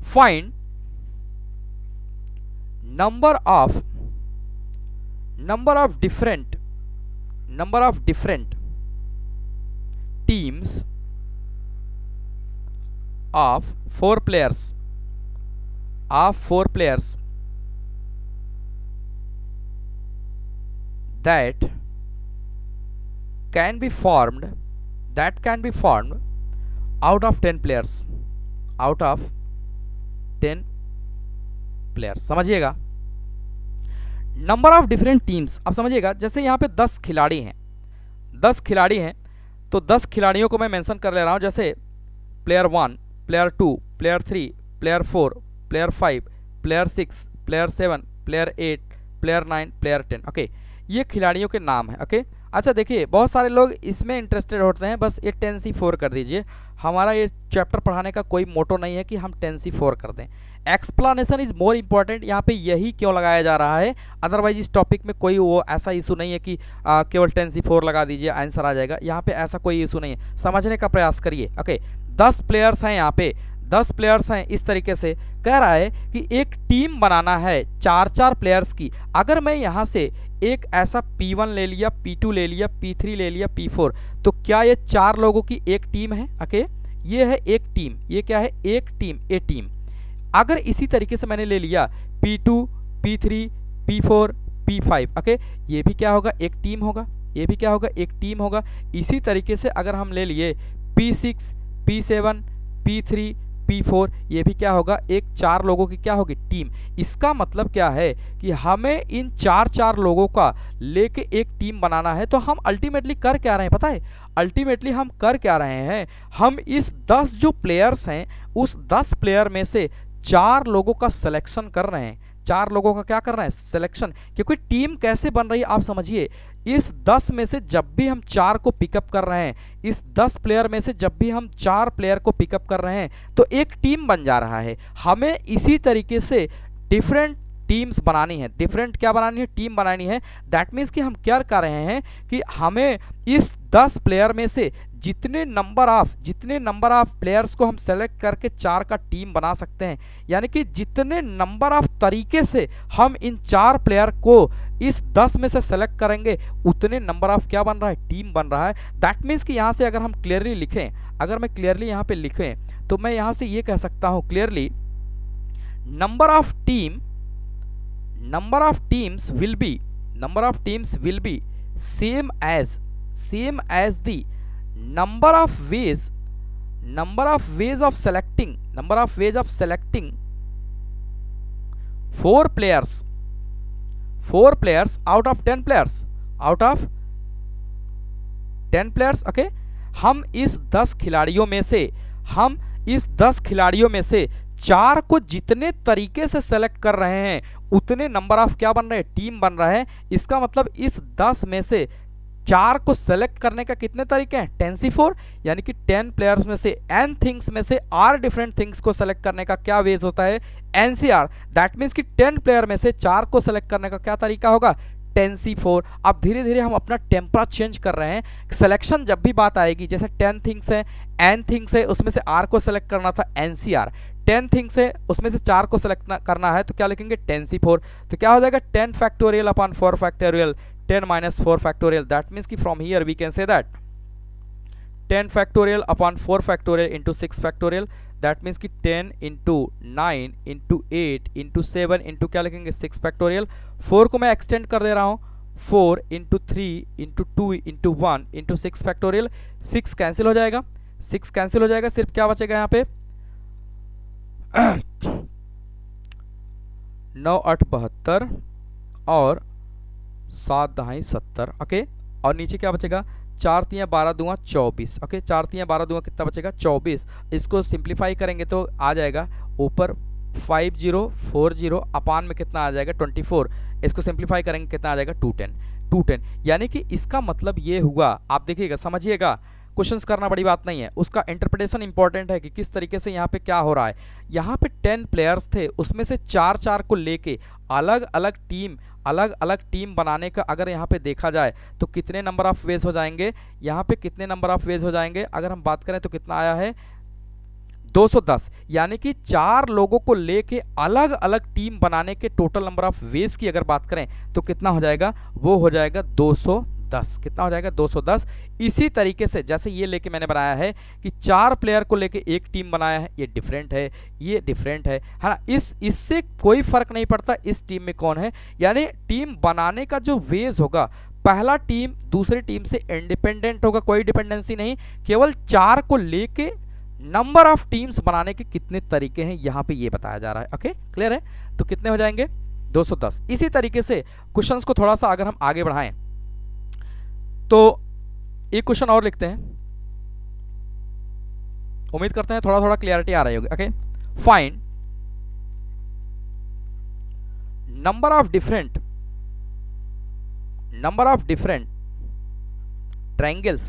find number of different teams of 4 players that can be formed out of 10 players. समझिएगा, नंबर ऑफ डिफरेंट टीम्स। अब समझिएगा, जैसे यहाँ पे 10 खिलाड़ी हैं, 10 खिलाड़ी हैं, तो 10 खिलाड़ियों को मैं मेंशन कर ले रहा हूँ। जैसे player 1, player 2, player 3, player 4, player 5, player 6, player 7, player 8, player 9, player 10। Okay, ये खिलाड़ियों के नाम है। ओके, अच्छा देखिए, बहुत सारे लोग इसमें इंटरेस्टेड होते हैं, बस ये 10C4 कर दीजिए। हमारा ये चैप्टर पढ़ाने का कोई मोटो नहीं है कि हम 10C4 कर दें। Explanation is more important. यहाँ पे यही क्यों लगाया जा रहा है, अदरवाइज इस टॉपिक में कोई वो ऐसा इशू नहीं है कि केवल 10C4 लगा दीजिए आंसर आ जाएगा। यहाँ पे ऐसा कोई इशू नहीं है, समझने का प्रयास करिए। ओके, 10 प्लेयर्स हैं, यहाँ पे 10 प्लेयर्स हैं। इस तरीके से कह रहा है कि एक टीम बनाना है 4 प्लेयर्स की। अगर मैं यहाँ से एक ऐसा P1 ले लिया, P2 ले लिया, P3 ले लिया, P4, तो क्या ये 4 लोगों की एक टीम है। ओके, ये है एक टीम, ये क्या है, एक टीम, ए टीम। अगर इसी तरीके से मैंने ले लिया P2, P3, P4, P5, okay, ये भी क्या होगा, एक टीम होगा। ये भी क्या होगा, एक टीम होगा। इसी तरीके से अगर हम ले लिए P6, P7, P3, P4, ये भी क्या होगा, एक 4 लोगों की क्या होगी, टीम। इसका मतलब क्या है कि हमें इन 4 लोगों का लेके एक टीम बनाना है। तो हम अल्टीमेटली कर क्या रहे हैं पता है, अल्टीमेटली हम कर क्या रहे हैं, हम इस 10 जो प्लेयर्स हैं उस 10 प्लेयर में से 4 लोगों का सिलेक्शन कर रहे हैं। 4 लोगों का क्या कर रहे हैं, सिलेक्शन। क्योंकि टीम कैसे बन रही है आप समझिए, इस 10 में से जब भी हम 4 को पिकअप कर रहे हैं, इस 10 प्लेयर में से जब भी हम 4 प्लेयर को पिकअप कर रहे हैं तो एक टीम बन जा रहा है। हमें इसी तरीके से डिफरेंट टीम्स बनानी है, डिफरेंट क्या बनानी है, टीम बनानी है। दैट मीन्स कि हम क्या कर रहे हैं कि हमें इस 10 प्लेयर में से जितने नंबर ऑफ प्लेयर्स को हम सेलेक्ट करके 4 का टीम बना सकते हैं, यानी कि जितने नंबर ऑफ तरीके से हम इन 4 प्लेयर को इस 10 में से सेलेक्ट करेंगे उतने नंबर ऑफ क्या बन रहा है, टीम बन रहा है। दैट मीन्स कि यहाँ से अगर हम क्लियरली लिखें, अगर मैं क्लियरली यहाँ पे लिखें तो मैं यहाँ से ये कह सकता हूँ clearly, number of teams will be same as the number of ways of selecting 4 players out of 10 players okay. हम इस 10 खिलाड़ियों में से 4 को जितने तरीके से सेलेक्ट कर रहे हैं उतने नंबर ऑफ क्या बन रहे हैं, टीम बन रहा है। इसका मतलब इस 10 में से 4 को सेलेक्ट करने का कितने तरीके हैं, 10c4, यानी कि 10 प्लेयर्स में से n थिंग्स में से r डिफरेंट थिंग्स को सेलेक्ट करने का क्या वेज होता है, ncr। दैट मीन्स कि 10 प्लेयर में से 4 को सेलेक्ट करने का क्या तरीका होगा, 10c4। अब धीरे धीरे हम अपना टेम्परा चेंज कर रहे हैं। सिलेक्शन जब भी बात आएगी, जैसे 10 थिंग्स है, n थिंग्स है, उसमें से r को सेलेक्ट करना था ncr, 10 थिंग्स है उसमें से 4 को सेलेक्ट करना है तो क्या लिखेंगे, 10c4। तो क्या हो जाएगा, 10 factorial upon 4 factorial, 10 minus 4 factorial. That means कि from here we can say that 10 factorial upon 4 factorial into 6 factorial. That means कि 10 इंटू 9 इंटू 8 इंटू 7 इंटू क्या लिखेंगे, 6 फैक्टोरियल। 4 को मैं एक्सटेंड कर दे रहा हूँ, 4 into 3 into 2 into 1 into 6 factorial. 6 cancel हो जाएगा, 6 कैंसिल हो जाएगा, सिर्फ क्या बचेगा यहाँ पे 9 8 72 और 7 दहाई 70, ओके। और नीचे क्या बचेगा, 4 3 12 दूंगा 24, ओके। 4 3 12 दूंगा कितना बचेगा, 24। इसको सिंप्लीफाई करेंगे तो आ जाएगा ऊपर 5040 अपान में कितना आ जाएगा, 24। इसको सिंप्लीफाई करेंगे कितना आ जाएगा, 210। यानी कि इसका मतलब ये हुआ, आप देखिएगा समझिएगा, क्वेश्चंस करना बड़ी बात नहीं है, उसका इंटरप्रिटेशन इंपॉर्टेंट है कि किस तरीके से यहाँ पे क्या हो रहा है। यहाँ पे 10 प्लेयर्स थे, उसमें से 4 को लेके अलग अलग टीम बनाने का अगर यहाँ पे देखा जाए तो कितने नंबर ऑफ वेज हो जाएंगे, यहाँ पे कितने नंबर ऑफ वेज हो जाएंगे, अगर हम बात करें तो कितना आया है 210। यानी कि 4 लोगों को लेके अलग अलग टीम बनाने के टोटल नंबर ऑफ वेज की अगर बात करें तो कितना हो जाएगा, वो हो जाएगा 210। कितना हो जाएगा, 210। इसी तरीके से जैसे ये लेके मैंने बनाया है कि 4 प्लेयर को लेके एक टीम बनाया है, ये डिफरेंट है, ये डिफरेंट है ना। इससे कोई फर्क नहीं पड़ता इस टीम में कौन है, यानी टीम बनाने का जो वेज होगा, पहला टीम दूसरी टीम से इंडिपेंडेंट होगा, कोई डिपेंडेंसी नहीं, केवल 4 को लेके नंबर ऑफ टीम्स बनाने के कितने तरीके हैं यहाँ पे ये बताया जा रहा है। ओके, क्लियर है। तो कितने हो जाएंगे, 210। इसी तरीके से क्वेश्चंस को थोड़ा सा अगर हम आगे बढ़ाएं तो एक क्वेश्चन और लिखते हैं, उम्मीद करते हैं थोड़ा थोड़ा क्लियरिटी आ रही होगी। Okay, find number of different triangles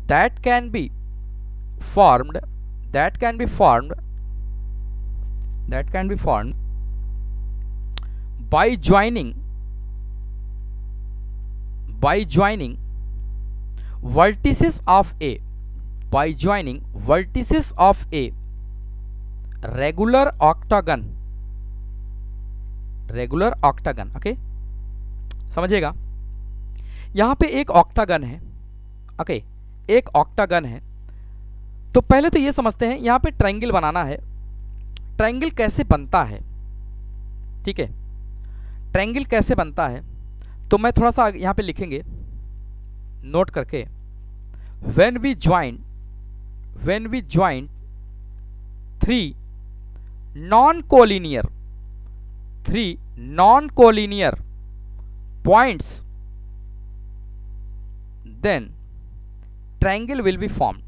that can be formed by joining vertices of a regular octagon। Okay, समझिएगा, यहां पे एक ऑक्टागन है। ओके, एक ऑक्टागन है। तो पहले तो ये समझते हैं यहां पे ट्रायंगल बनाना है। ट्रायंगल कैसे बनता है, ठीक है, ट्रायंगल कैसे बनता है। तो मैं थोड़ा सा यहाँ पे लिखेंगे नोट करके, when we join three non-collinear points, then triangle will be formed.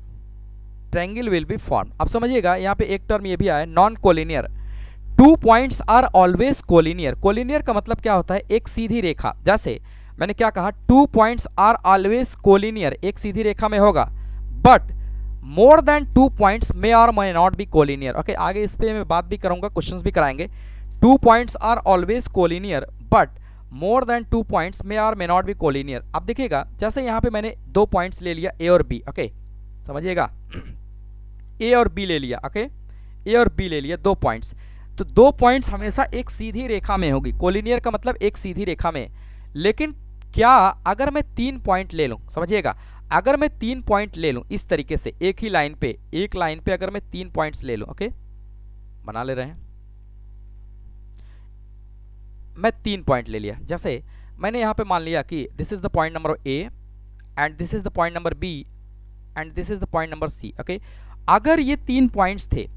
अब समझिएगा यहाँ पे एक टर्म ये भी आया non collinear. 2 points are always collinear. Collinear का मतलब क्या होता है? एक सीधी रेखा। जैसे मैंने क्या कहा, 2 पॉइंट्स आर ऑलवेज कोलिनियर, एक सीधी रेखा में होगा, but more than 2 points may or may not be collinear. Okay, आगे इस पे मैं बात भी करूंगा, क्वेश्चंस भी कराएंगे। 2 points are always collinear but more than 2 points may or may not be collinear. अब देखिएगा, जैसे यहाँ पे मैंने 2 पॉइंट्स ले लिया, ए और बी। ओके, समझिएगा, ए और बी ले लिया। ओके, ए और बी ले लिया 2 पॉइंट्स। तो 2 पॉइंट्स हमेशा एक सीधी रेखा में होगी। कोलिनियर का मतलब एक सीधी रेखा में। लेकिन क्या अगर मैं 3 पॉइंट ले लूं, समझिएगा, अगर मैं 3 पॉइंट ले लूं इस तरीके से, एक ही लाइन पे, एक लाइन पे अगर मैं 3 पॉइंट्स ले लूं, ओके, बना ले रहे हैं, मैं 3 पॉइंट ले लिया। जैसे मैंने यहां पे मान लिया कि this is the point number A and this is the point number B and this is the point number C. Okay, अगर ये 3 पॉइंट्स थे,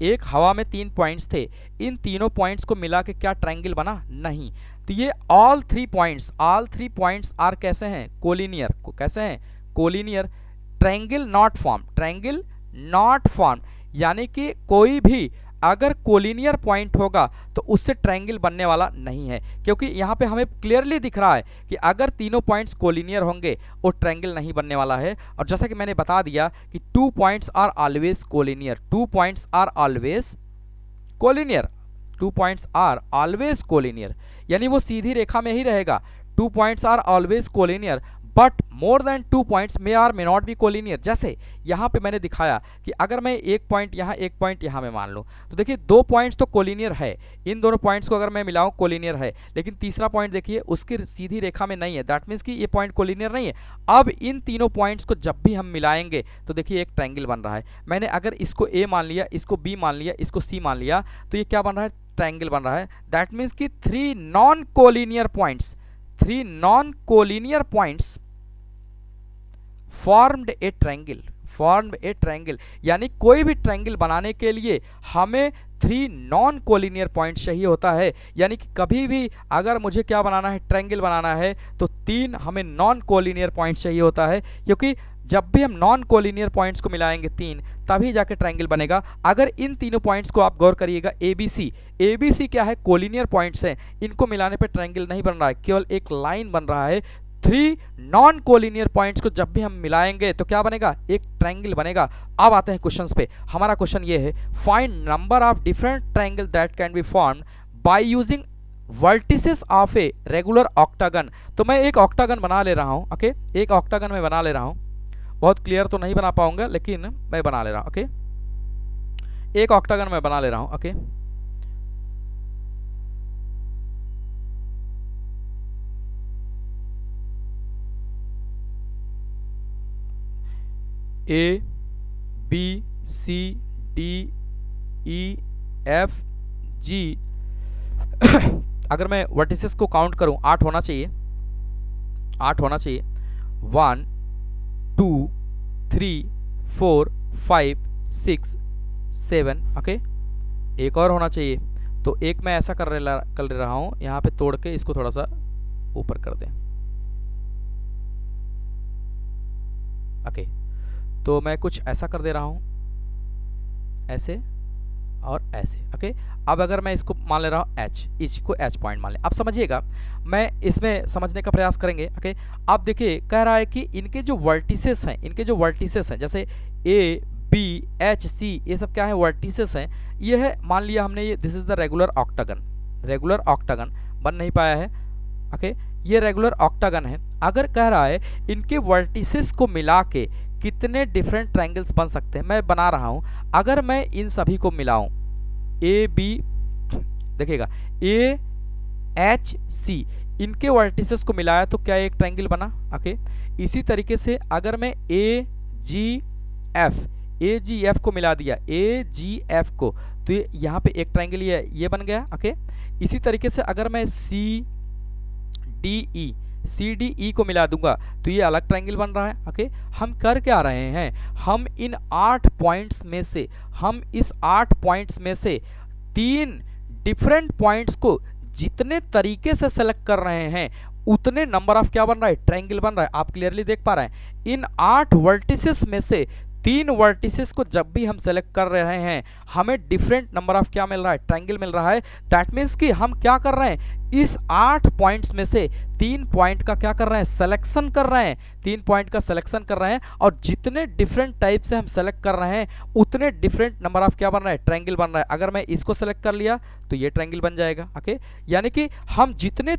एक हवा में 3 पॉइंट्स थे, इन तीनों पॉइंट्स को मिला के क्या ट्रायंगल बना? नहीं। तो ये ऑल 3 पॉइंट्स आर कैसे हैं? कोलिनियर। कैसे हैं? कोलिनियर। ट्रायंगल नॉट फॉर्म, यानी कि कोई भी अगर कोलिनियर पॉइंट होगा तो उससे ट्रायंगल बनने वाला नहीं है, क्योंकि यहाँ पे हमें क्लियरली दिख रहा है कि अगर तीनों पॉइंट्स कोलिनियर होंगे वो ट्रायंगल नहीं बनने वाला है। और जैसा कि मैंने बता दिया कि 2 points are always collinear, 2 points are always collinear, 2 points are always collinear, यानी वो सीधी रेखा में ही रहेगा। 2 points are always collinear but more than 2 points may or may not be collinear. जैसे यहाँ पे मैंने दिखाया कि अगर मैं एक पॉइंट यहाँ, एक पॉइंट यहाँ में मान लूँ, तो देखिए 2 पॉइंट्स तो कोलिनियर है, इन दोनों पॉइंट्स को अगर मैं मिलाऊँ कोलिनियर है, लेकिन तीसरा पॉइंट देखिए उसकी सीधी रेखा में नहीं है, दैट मीन्स कि ये पॉइंट कोलिनियर नहीं है। अब इन तीनों पॉइंट्स को जब भी हम मिलाएंगे तो देखिए एक ट्रायंगल बन रहा है। मैंने अगर इसको ए मान लिया, इसको बी मान लिया, इसको सी मान लिया, तो ये क्या बन रहा है? ट्रायंगल बन रहा है। दैट मीन्स कि 3 नॉन कोलिनियर पॉइंट्स फॉर्म्ड ए ट्रायंगल, यानी कोई भी ट्रायंगल बनाने के लिए हमें 3 नॉन कोलिनियर पॉइंट चाहिए होता है। यानी कि कभी भी अगर मुझे क्या बनाना है, ट्रायंगल बनाना है, तो 3 हमें नॉन कोलिनियर पॉइंट चाहिए होता है, क्योंकि जब भी हम नॉन कोलिनियर पॉइंट्स को मिलाएंगे 3, तभी जाके ट्रायंगल बनेगा। अगर इन तीनों पॉइंट्स को आप गौर करिएगा, ए बी सी क्या है? कोलिनियर पॉइंट्स हैं, इनको मिलाने पे ट्रायंगल नहीं बन रहा है, केवल एक लाइन बन रहा है। 3 नॉन कोलिनियर पॉइंट्स को जब भी हम मिलाएंगे तो क्या बनेगा? एक ट्रायंगल बनेगा। अब आते हैं क्वेश्चंस पे। हमारा क्वेश्चन ये है, find number of different triangle that can be formed by using vertices of a regular octagon. तो मैं एक ऑक्टागन बना ले रहा हूँ। ओके, एक ऑक्टागन मैं बना ले रहा हूँ, बहुत क्लियर तो नहीं बना पाऊंगा लेकिन मैं बना ले रहा हूँ। ओके, एक ऑक्टागन मैं बना ले रहा हूँ। Okay, A B C D E F G अगर मैं वर्टिसेस को काउंट करूं 8 होना चाहिए, 8 होना चाहिए। 1 2 3 4 5 6 7। ओके, एक और होना चाहिए, तो एक मैं ऐसा कर रहा हूं, यहाँ पे तोड़ के इसको थोड़ा सा ऊपर कर दें। ओके, तो मैं कुछ ऐसा कर दे रहा हूं, ऐसे और ऐसे। ओके, अब अगर मैं इसको मान ले रहा हूं एच, इसको एच पॉइंट मान ले। अब समझिएगा, मैं इसमें समझने का प्रयास करेंगे। ओके, अब देखिए कह रहा है कि इनके जो वर्टिसेस हैं, जैसे ए बी एच सी, ये सब क्या है? वर्टिसेस हैं। ये है, मान लिया हमने, ये this is the regular octagon बन नहीं पाया है। ओके, ये रेगुलर ऑक्टागन है। अगर कह रहा है इनके वर्टिसेस को मिला के कितने डिफरेंट ट्रायंगल्स बन सकते हैं, मैं बना रहा हूं। अगर मैं इन सभी को मिलाऊं, ए बी, देखिएगा ए एच सी, इनके वर्टिसेस को मिलाया तो क्या एक ट्रायंगल बना। ओके, इसी तरीके से अगर मैं ए जी एफ को मिला दिया, ए जी एफ को, तो यहाँ पे एक ट्रायंगल ये बन गया। ओके, इसी तरीके से अगर मैं सी डी ई, सी डी ई को मिला दूंगा तो ये अलग ट्रायंगल बन रहा है। ओके, हम कर क्या रहे हैं, हम इन 8 पॉइंट्स में से, हम इस 8 पॉइंट्स में से 3 डिफरेंट पॉइंट्स को जितने तरीके से सेलेक्ट कर रहे हैं उतने नंबर ऑफ क्या बन रहा है, ट्रायंगल बन रहा है। आप क्लियरली देख पा रहे हैं, इन 8 वर्टिसेस में से 3 वर्टिसेस को जब भी हम सेलेक्ट कर रहे हैं हमें डिफरेंट नंबर ऑफ क्या मिल रहा है, ट्रायंगल मिल रहा है। दैट मीन्स कि हम क्या कर रहे हैं, इस 8 पॉइंट्स में से 3 पॉइंट का क्या कर रहे हैं, सिलेक्शन कर रहे हैं, 3 पॉइंट का सिलेक्शन कर रहे हैं और जितने डिफरेंट टाइप से हम सेलेक्ट कर रहे हैं उतने डिफरेंट नंबर ऑफ क्या बन रहा है, ट्रायंगल बन रहा है। अगर मैं इसको सेलेक्ट कर लिया तो ये ट्रायंगल बन जाएगा। ओके, यानी कि हम जितने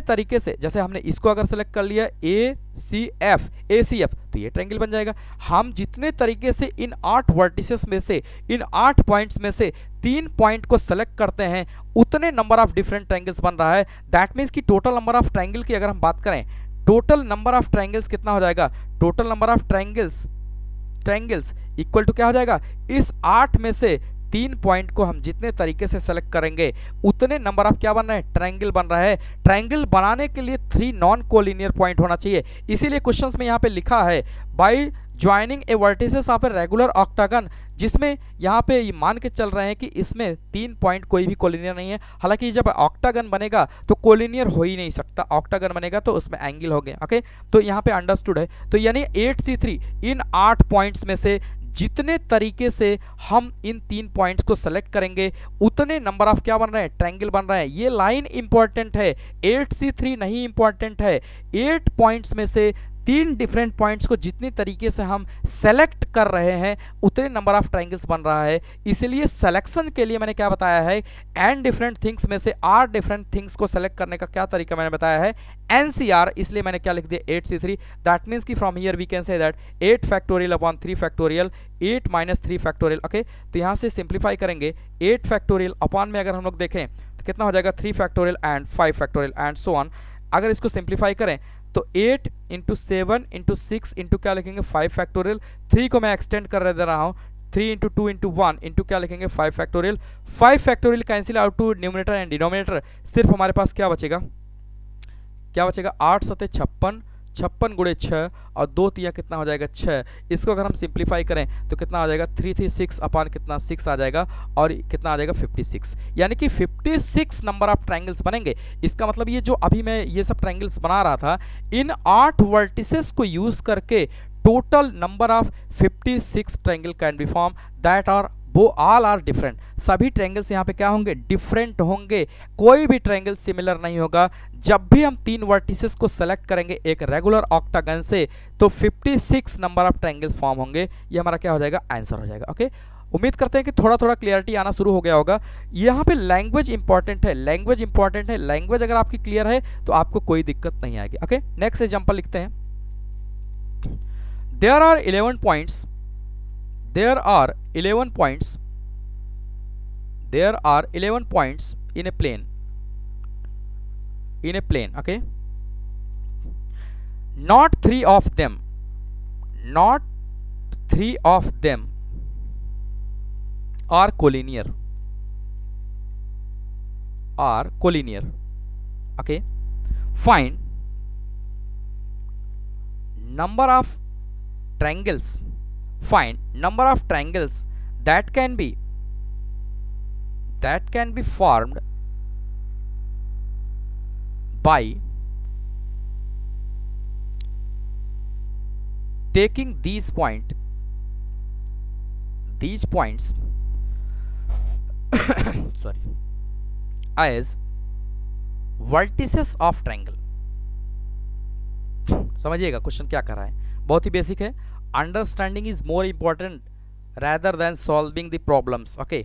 तरीके से जैसे हमने इसको अगर सेलेक्ट कर लिया ए सी एफ तो ये ट्रायंगल बन जाएगा। हम जितने तरीके से इन 8 वर्टिसेस में से, इन 8 पॉइंट्स में से 3 पॉइंट को सेलेक्ट करते हैं उतने नंबर ऑफ डिफरेंट ट्रायंगल्स बन रहा है। दैट मीन्स कि टोटल नंबर ऑफ ट्रायंगल की अगर हम बात करें, टोटल नंबर ऑफ ट्रायंगल्स कितना हो जाएगा, total number of triangles equal to क्या हो जाएगा, इस 8 में से 3 पॉइंट को हम जितने तरीके से सेलेक्ट करेंगे उतने नंबर ऑफ क्या बन रहा है, ट्रायंगल बन रहा है। ट्रायंगल बनाने के लिए 3 नॉन कोलिनियर पॉइंट होना चाहिए। इसीलिए क्वेश्चंस में यहाँ पे लिखा है by joining A vertices of a regular octagon, जिसमें यहाँ पे ये मान के चल रहे हैं कि इसमें 3 पॉइंट कोई भी कोलिनियर नहीं है। हालांकि जब ऑक्टागन बनेगा तो कोलिनियर हो ही नहीं सकता, ऑक्टागन बनेगा तो उसमें एंगल हो गए। ओके, तो यहाँ पे अंडरस्टूड है। तो यानी 8C3 इन 8 पॉइंट्स में से जितने तरीके से हम इन 3 पॉइंट्स को सेलेक्ट करेंगे उतने नंबर ऑफ क्या बन रहे हैं, ट्रायंगल बन रहे हैं। ये लाइन इंपॉर्टेंट है, 8C3 नहीं इंपॉर्टेंट है। 8 पॉइंट्स में से 3 डिफरेंट पॉइंट्स को जितनी तरीके से हम सेलेक्ट कर रहे हैं उतने नंबर ऑफ ट्रायंगल्स बन रहा है। इसलिए सिलेक्शन के लिए मैंने क्या बताया है, एन डिफरेंट थिंग्स में से आर डिफरेंट थिंग्स को सेलेक्ट करने का क्या तरीका मैंने बताया है, एनसीआर। इसलिए मैंने क्या लिख दिया 8C3। दैट मीन्स कि from here we can say that 8 factorial upon 3 factorial 8 minus 3 factorial. Okay, तो यहाँ से सिंप्लीफाई करेंगे 8 फैक्टोरियल अपॉन में अगर हम लोग देखें तो कितना हो जाएगा 3 factorial and 5 factorial and so on. अगर इसको सिंप्लीफाई करें तो 8 इंटू 7 इंटू 6 इंटू क्या लिखेंगे 5 फैक्टोरियल। 3 को मैं एक्सटेंड कर दे रहा हूँ, 3 इंटू 2 इंटू 1 इंटू क्या लिखेंगे 5 factorial. 5 factorial cancel out to numerator and denominator. सिर्फ हमारे पास क्या बचेगा, 8 सते 56, 56 गुणे 6 और 2 तिया कितना हो जाएगा 6। इसको अगर हम सिंप्लीफाई करें तो कितना आ जाएगा 336 अपॉन कितना 6 आ जाएगा और कितना आ जाएगा 56। यानी कि 56 नंबर ऑफ ट्रायंगल्स बनेंगे। इसका मतलब ये जो अभी मैं ये सब ट्रायंगल्स बना रहा था, इन 8 वर्टिसेस को यूज करके total number of 56 triangle can be form that are वो ऑल आर डिफरेंट। सभी ट्रायंगल्स यहाँ पे क्या होंगे, डिफरेंट होंगे। कोई भी ट्रायंगल सिमिलर नहीं होगा। जब भी हम 3 वर्टिसेस को सेलेक्ट करेंगे एक रेगुलर ऑक्टागन से तो 56 नंबर ऑफ ट्रायंगल्स फॉर्म होंगे। ये हमारा क्या हो जाएगा, आंसर हो जाएगा। ओके, उम्मीद करते हैं कि थोड़ा थोड़ा क्लियरिटी आना शुरू हो गया होगा। यहाँ पे लैंग्वेज इंपॉर्टेंट है, लैंग्वेज इंपॉर्टेंट है। लैंग्वेज अगर आपकी क्लियर है तो आपको कोई दिक्कत नहीं आएगी। ओके, नेक्स्ट एग्जाम्पल लिखते हैं। There are 11 points, there are 11 points in a plane, okay, not 3 of them are collinear, okay. Find number of triangles that can be formed by taking these points sorry as vertices of triangle। समझिएगा क्वेश्चन क्या कर रहा है, बहुत ही बेसिक है। Understanding is more important rather than solving the problems। Okay,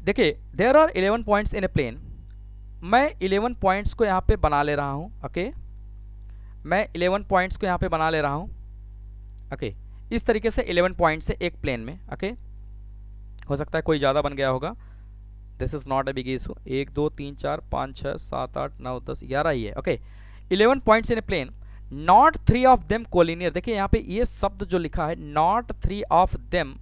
देखिए there are 11 points in a plane. मैं 11 पॉइंट्स को यहाँ पे बना ले रहा हूँ। ओके, मैं 11 पॉइंट्स को यहाँ पे बना ले रहा हूँ। ओके, इस तरीके से 11 पॉइंट्स है एक प्लेन में। ओके, हो सकता है कोई ज़्यादा बन गया होगा, this is not a big issue. 1 2 3 4 5 6 7 8 9 10 11 ही है। Okay, 11 points in a plane, not 3 of them collinear. देखिए यहाँ पे ये शब्द जो लिखा है not 3 of them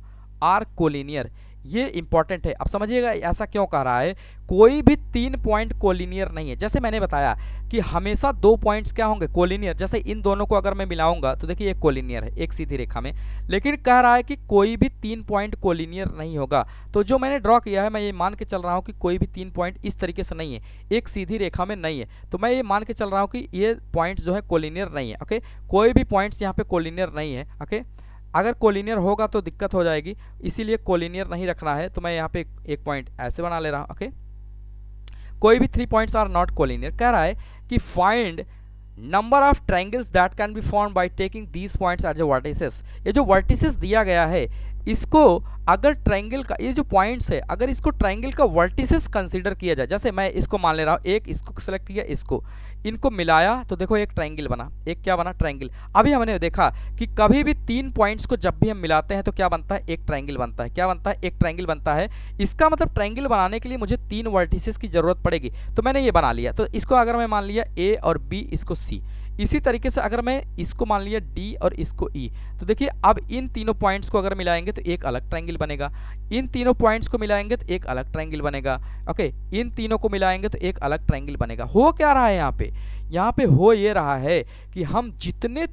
are collinear, ये इंपॉर्टेंट है। अब समझिएगा ऐसा क्यों कह रहा है, कोई भी 3 पॉइंट कोलिनियर नहीं है। जैसे मैंने बताया कि हमेशा 2 पॉइंट्स क्या होंगे, कोलिनियर। जैसे इन दोनों को अगर मैं मिलाऊंगा तो देखिए एक कोलिनियर है एक सीधी रेखा में, लेकिन कह रहा है कि कोई भी 3 पॉइंट कोलिनियर नहीं होगा। तो जो मैंने ड्रॉ किया है मैं ये मान के चल रहा हूँ कि कोई भी 3 पॉइंट इस तरीके से नहीं है, एक सीधी रेखा में नहीं है। तो मैं ये मान के चल रहा हूँ कि ये पॉइंट्स जो है कोलिनियर नहीं है। ओके, कोई भी पॉइंट्स यहाँ पे कोलिनियर नहीं है। ओके, अगर कोलिनियर होगा तो दिक्कत हो जाएगी, इसीलिए कोलिनियर नहीं रखना है। तो मैं यहाँ पे एक पॉइंट ऐसे बना ले रहा हूँ। ओके, कोई भी 3 पॉइंट्स आर नॉट कोलिनियर। कह रहा है कि find number of triangles that can be form by taking these points as a vertices. ये जो वर्टिसेस दिया गया है इसको अगर ट्रायंगल का, ये जो पॉइंट्स है अगर इसको ट्रायंगल का वर्टिसेस कंसीडर किया जाए, जैसे मैं इसको मान ले रहा हूँ, एक इसको सेलेक्ट किया, इसको इनको मिलाया तो देखो एक ट्रायंगल बना, एक क्या बना, ट्रायंगल। अभी हमने देखा कि कभी भी 3 पॉइंट्स को जब भी हम मिलाते हैं तो क्या बनता है, एक ट्रायंगल बनता है। क्या बनता है, एक ट्रायंगल बनता है। इसका मतलब ट्रायंगल बनाने के लिए मुझे 3 वर्टिसेस की जरूरत पड़ेगी, तो मैंने ये बना लिया। तो इसको अगर मैं मान लिया ए और बी, इसको सी, इसी तरीके से अगर मैं इसको मान लिया डी और इसको ई, तो देखिए अब इन तीनों पॉइंट्स को अगर मिलाएंगे तो एक अलग ट्रायंगल बनेगा। इन तीनों पॉइंट्स को मिलाएंगे तो एक अलग ट्रायंगल बनेगा। ओके, इन तीनों को मिलाएंगे तो एक अलग ट्रायंगल बनेगा। हो क्या रहा है यहाँ पे, यहाँ पे हो ये रहा है कि हम जितने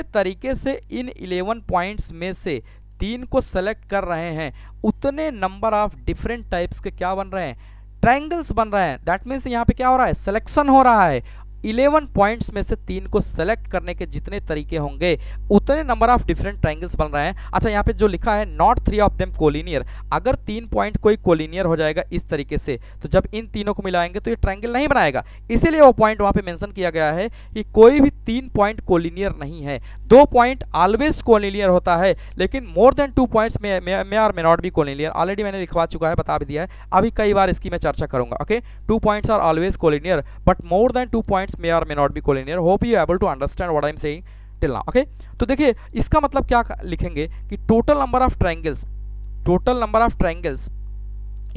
तरीके से इन 11 पॉइंट्स में से 3 को सेलेक्ट कर रहे हैं, उतने नंबर ऑफ डिफरेंट टाइप्स के क्या बन रहे हैं, ट्रायंगल्स बन रहे हैं। दैट मीन्स यहाँ पे क्या हो रहा है, सिलेक्शन हो रहा है। 11 पॉइंट्स में से 3 को सेलेक्ट करने के जितने तरीके होंगे उतने नंबर ऑफ डिफरेंट ट्रायंगल्स बन रहे हैं। अच्छा, यहाँ पे जो लिखा है नॉट 3 ऑफ देम कोलिनियर, अगर 3 पॉइंट कोई कोलिनियर हो जाएगा इस तरीके से, तो जब इन तीनों को मिलाएंगे तो ये ट्रायंगल नहीं बनाएगा। इसीलिए वो पॉइंट वहाँ पे मेंशन किया गया है कि कोई भी 3 पॉइंट कोलिनियर नहीं है। 2 पॉइंट ऑलवेज कोलिनियर होता है, लेकिन मोर देन 2 पॉइंट्स में और may not be collinear. Already मैंने लिखवा चुका है, बता भी दिया है, अभी कई बार इसकी मैं चर्चा करूंगा। Okay, 2 points are always collinear but more than 2 points may or may not be collinear. Hope you are able to understand what I am saying till now. Okay, तो देखिए इसका मतलब क्या लिखेंगे कि total number of triangles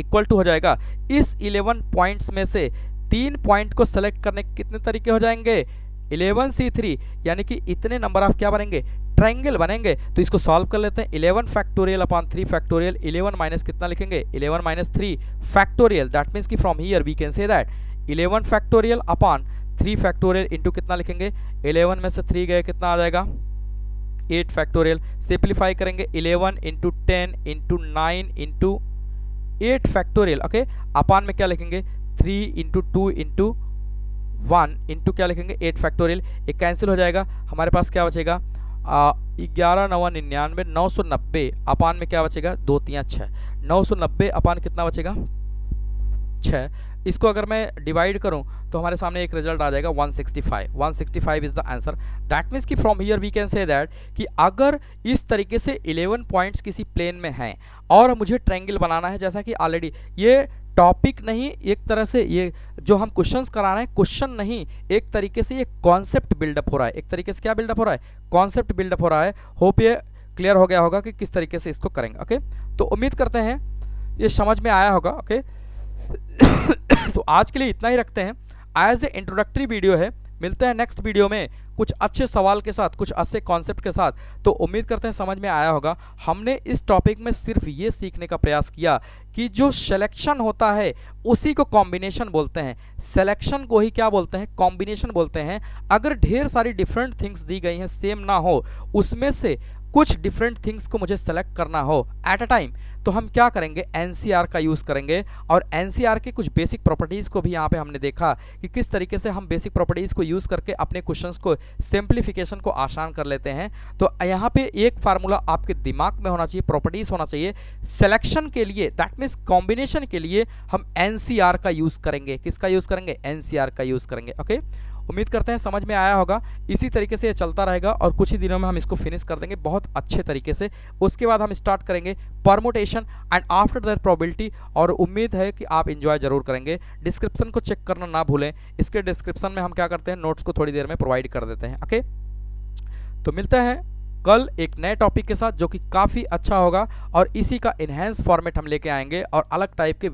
equal to हो जाएगा इस 11 पॉइंट्स में से 3 पॉइंट को सेलेक्ट करने के कितने तरीके हो जाएंगे, 11C3, यानी कि इतने नंबर ऑफ क्या बनेंगे, ट्रायंगल बनेंगे। तो इसको सॉल्व कर लेते हैं। 11 फैक्टोरियल अपॉन 3 फैक्टोरियल, 11 माइनस कितना लिखेंगे, 11 माइनस 3 फैक्टोरियल। दैट मीन्स कि from here we can say that 11 factorial upon 3 factorial into कितना लिखेंगे, 11 में से 3 गए कितना आ जाएगा, 8 फैक्टोरियल। सिंप्लीफाई करेंगे 11 into 10 into 9 into 8 factorial. Okay, upon में क्या लिखेंगे, 3 इंटू 2 इंटू 1 इंटू क्या लिखेंगे, 8 फैक्टोरियल। एक कैंसिल हो जाएगा, हमारे पास क्या बचेगा, 11 9 99, 990 अपान में क्या बचेगा, 2 3 6, 990 अपान कितना बचेगा, 6। इसको अगर मैं डिवाइड करूं तो हमारे सामने एक रिजल्ट आ जाएगा 165 is the answer. That means कि from here we can say that कि अगर इस तरीके से 11 पॉइंट्स किसी प्लेन में हैं और मुझे ट्रायंगल बनाना है, जैसा कि ऑलरेडी ये टॉपिक नहीं, एक तरह से ये जो हम क्वेश्चंस करा रहे हैं, क्वेश्चन नहीं, एक तरीके से ये कॉन्सेप्ट बिल्डअप हो रहा है। एक तरीके से क्या बिल्डअप हो रहा है, कॉन्सेप्ट बिल्डअप हो रहा है। होप ये क्लियर हो गया होगा कि किस तरीके से इसको करेंगे। ओके, तो उम्मीद करते हैं ये समझ में आया होगा। ओके तो आज के लिए इतना ही रखते हैं, एज ए इंट्रोडक्टरी वीडियो है। मिलते हैं नेक्स्ट वीडियो में कुछ अच्छे सवाल के साथ, कुछ अच्छे कॉन्सेप्ट के साथ। तो उम्मीद करते हैं समझ में आया होगा। हमने इस टॉपिक में सिर्फ ये सीखने का प्रयास किया कि जो सिलेक्शन होता है उसी को कॉम्बिनेशन बोलते हैं, सिलेक्शन को ही क्या बोलते हैं, कॉम्बिनेशन बोलते हैं। अगर ढेर सारी डिफरेंट थिंग्स दी गई हैं, सेम ना हो, उसमें से कुछ डिफरेंट थिंग्स को मुझे सेलेक्ट करना हो एट अ टाइम, तो हम क्या करेंगे, एनसीआर का यूज़ करेंगे। और एनसीआर के कुछ बेसिक प्रॉपर्टीज़ को भी यहाँ पे हमने देखा कि किस तरीके से हम बेसिक प्रॉपर्टीज़ को यूज़ करके अपने क्वेश्चंस को सिंप्लीफिकेशन को आसान कर लेते हैं। तो यहाँ पे एक फार्मूला आपके दिमाग में होना चाहिए, प्रॉपर्टीज़ होना चाहिए। सिलेक्शन के लिए, दैट मीन्स कॉम्बिनेशन के लिए हम एनसीआर का यूज़ करेंगे। किसका यूज़ करेंगे, एनसीआर का यूज़ करेंगे। ओके, उम्मीद करते हैं समझ में आया होगा। इसी तरीके से ये चलता रहेगा और कुछ ही दिनों में हम इसको फिनिश कर देंगे बहुत अच्छे तरीके से। उसके बाद हम स्टार्ट करेंगे permutation and after that probability, और उम्मीद है कि आप एंजॉय जरूर करेंगे। डिस्क्रिप्शन को चेक करना ना भूलें, इसके डिस्क्रिप्शन में हम क्या करते हैं, नोट्स को थोड़ी देर में प्रोवाइड कर देते हैं। ओके, तो मिलते हैं कल एक नए टॉपिक के साथ जो कि काफ़ी अच्छा होगा, और इसी का इन्हेंस फॉर्मेट हम लेके आएंगे और अलग टाइप के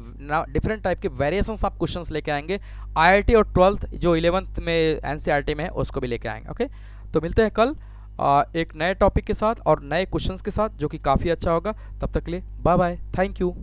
डिफरेंट टाइप के वेरिएशंस ऑफ क्वेश्चंस लेके आएंगे। आईआईटी और 12th जो 11th में एनसीईआरटी में है उसको भी लेके आएंगे। ओके, तो मिलते हैं कल। एक नए टॉपिक के साथ और नए क्वेश्चंस के साथ जो कि काफ़ी अच्छा होगा। तब तक के लिए बाय बाय, थैंक यू।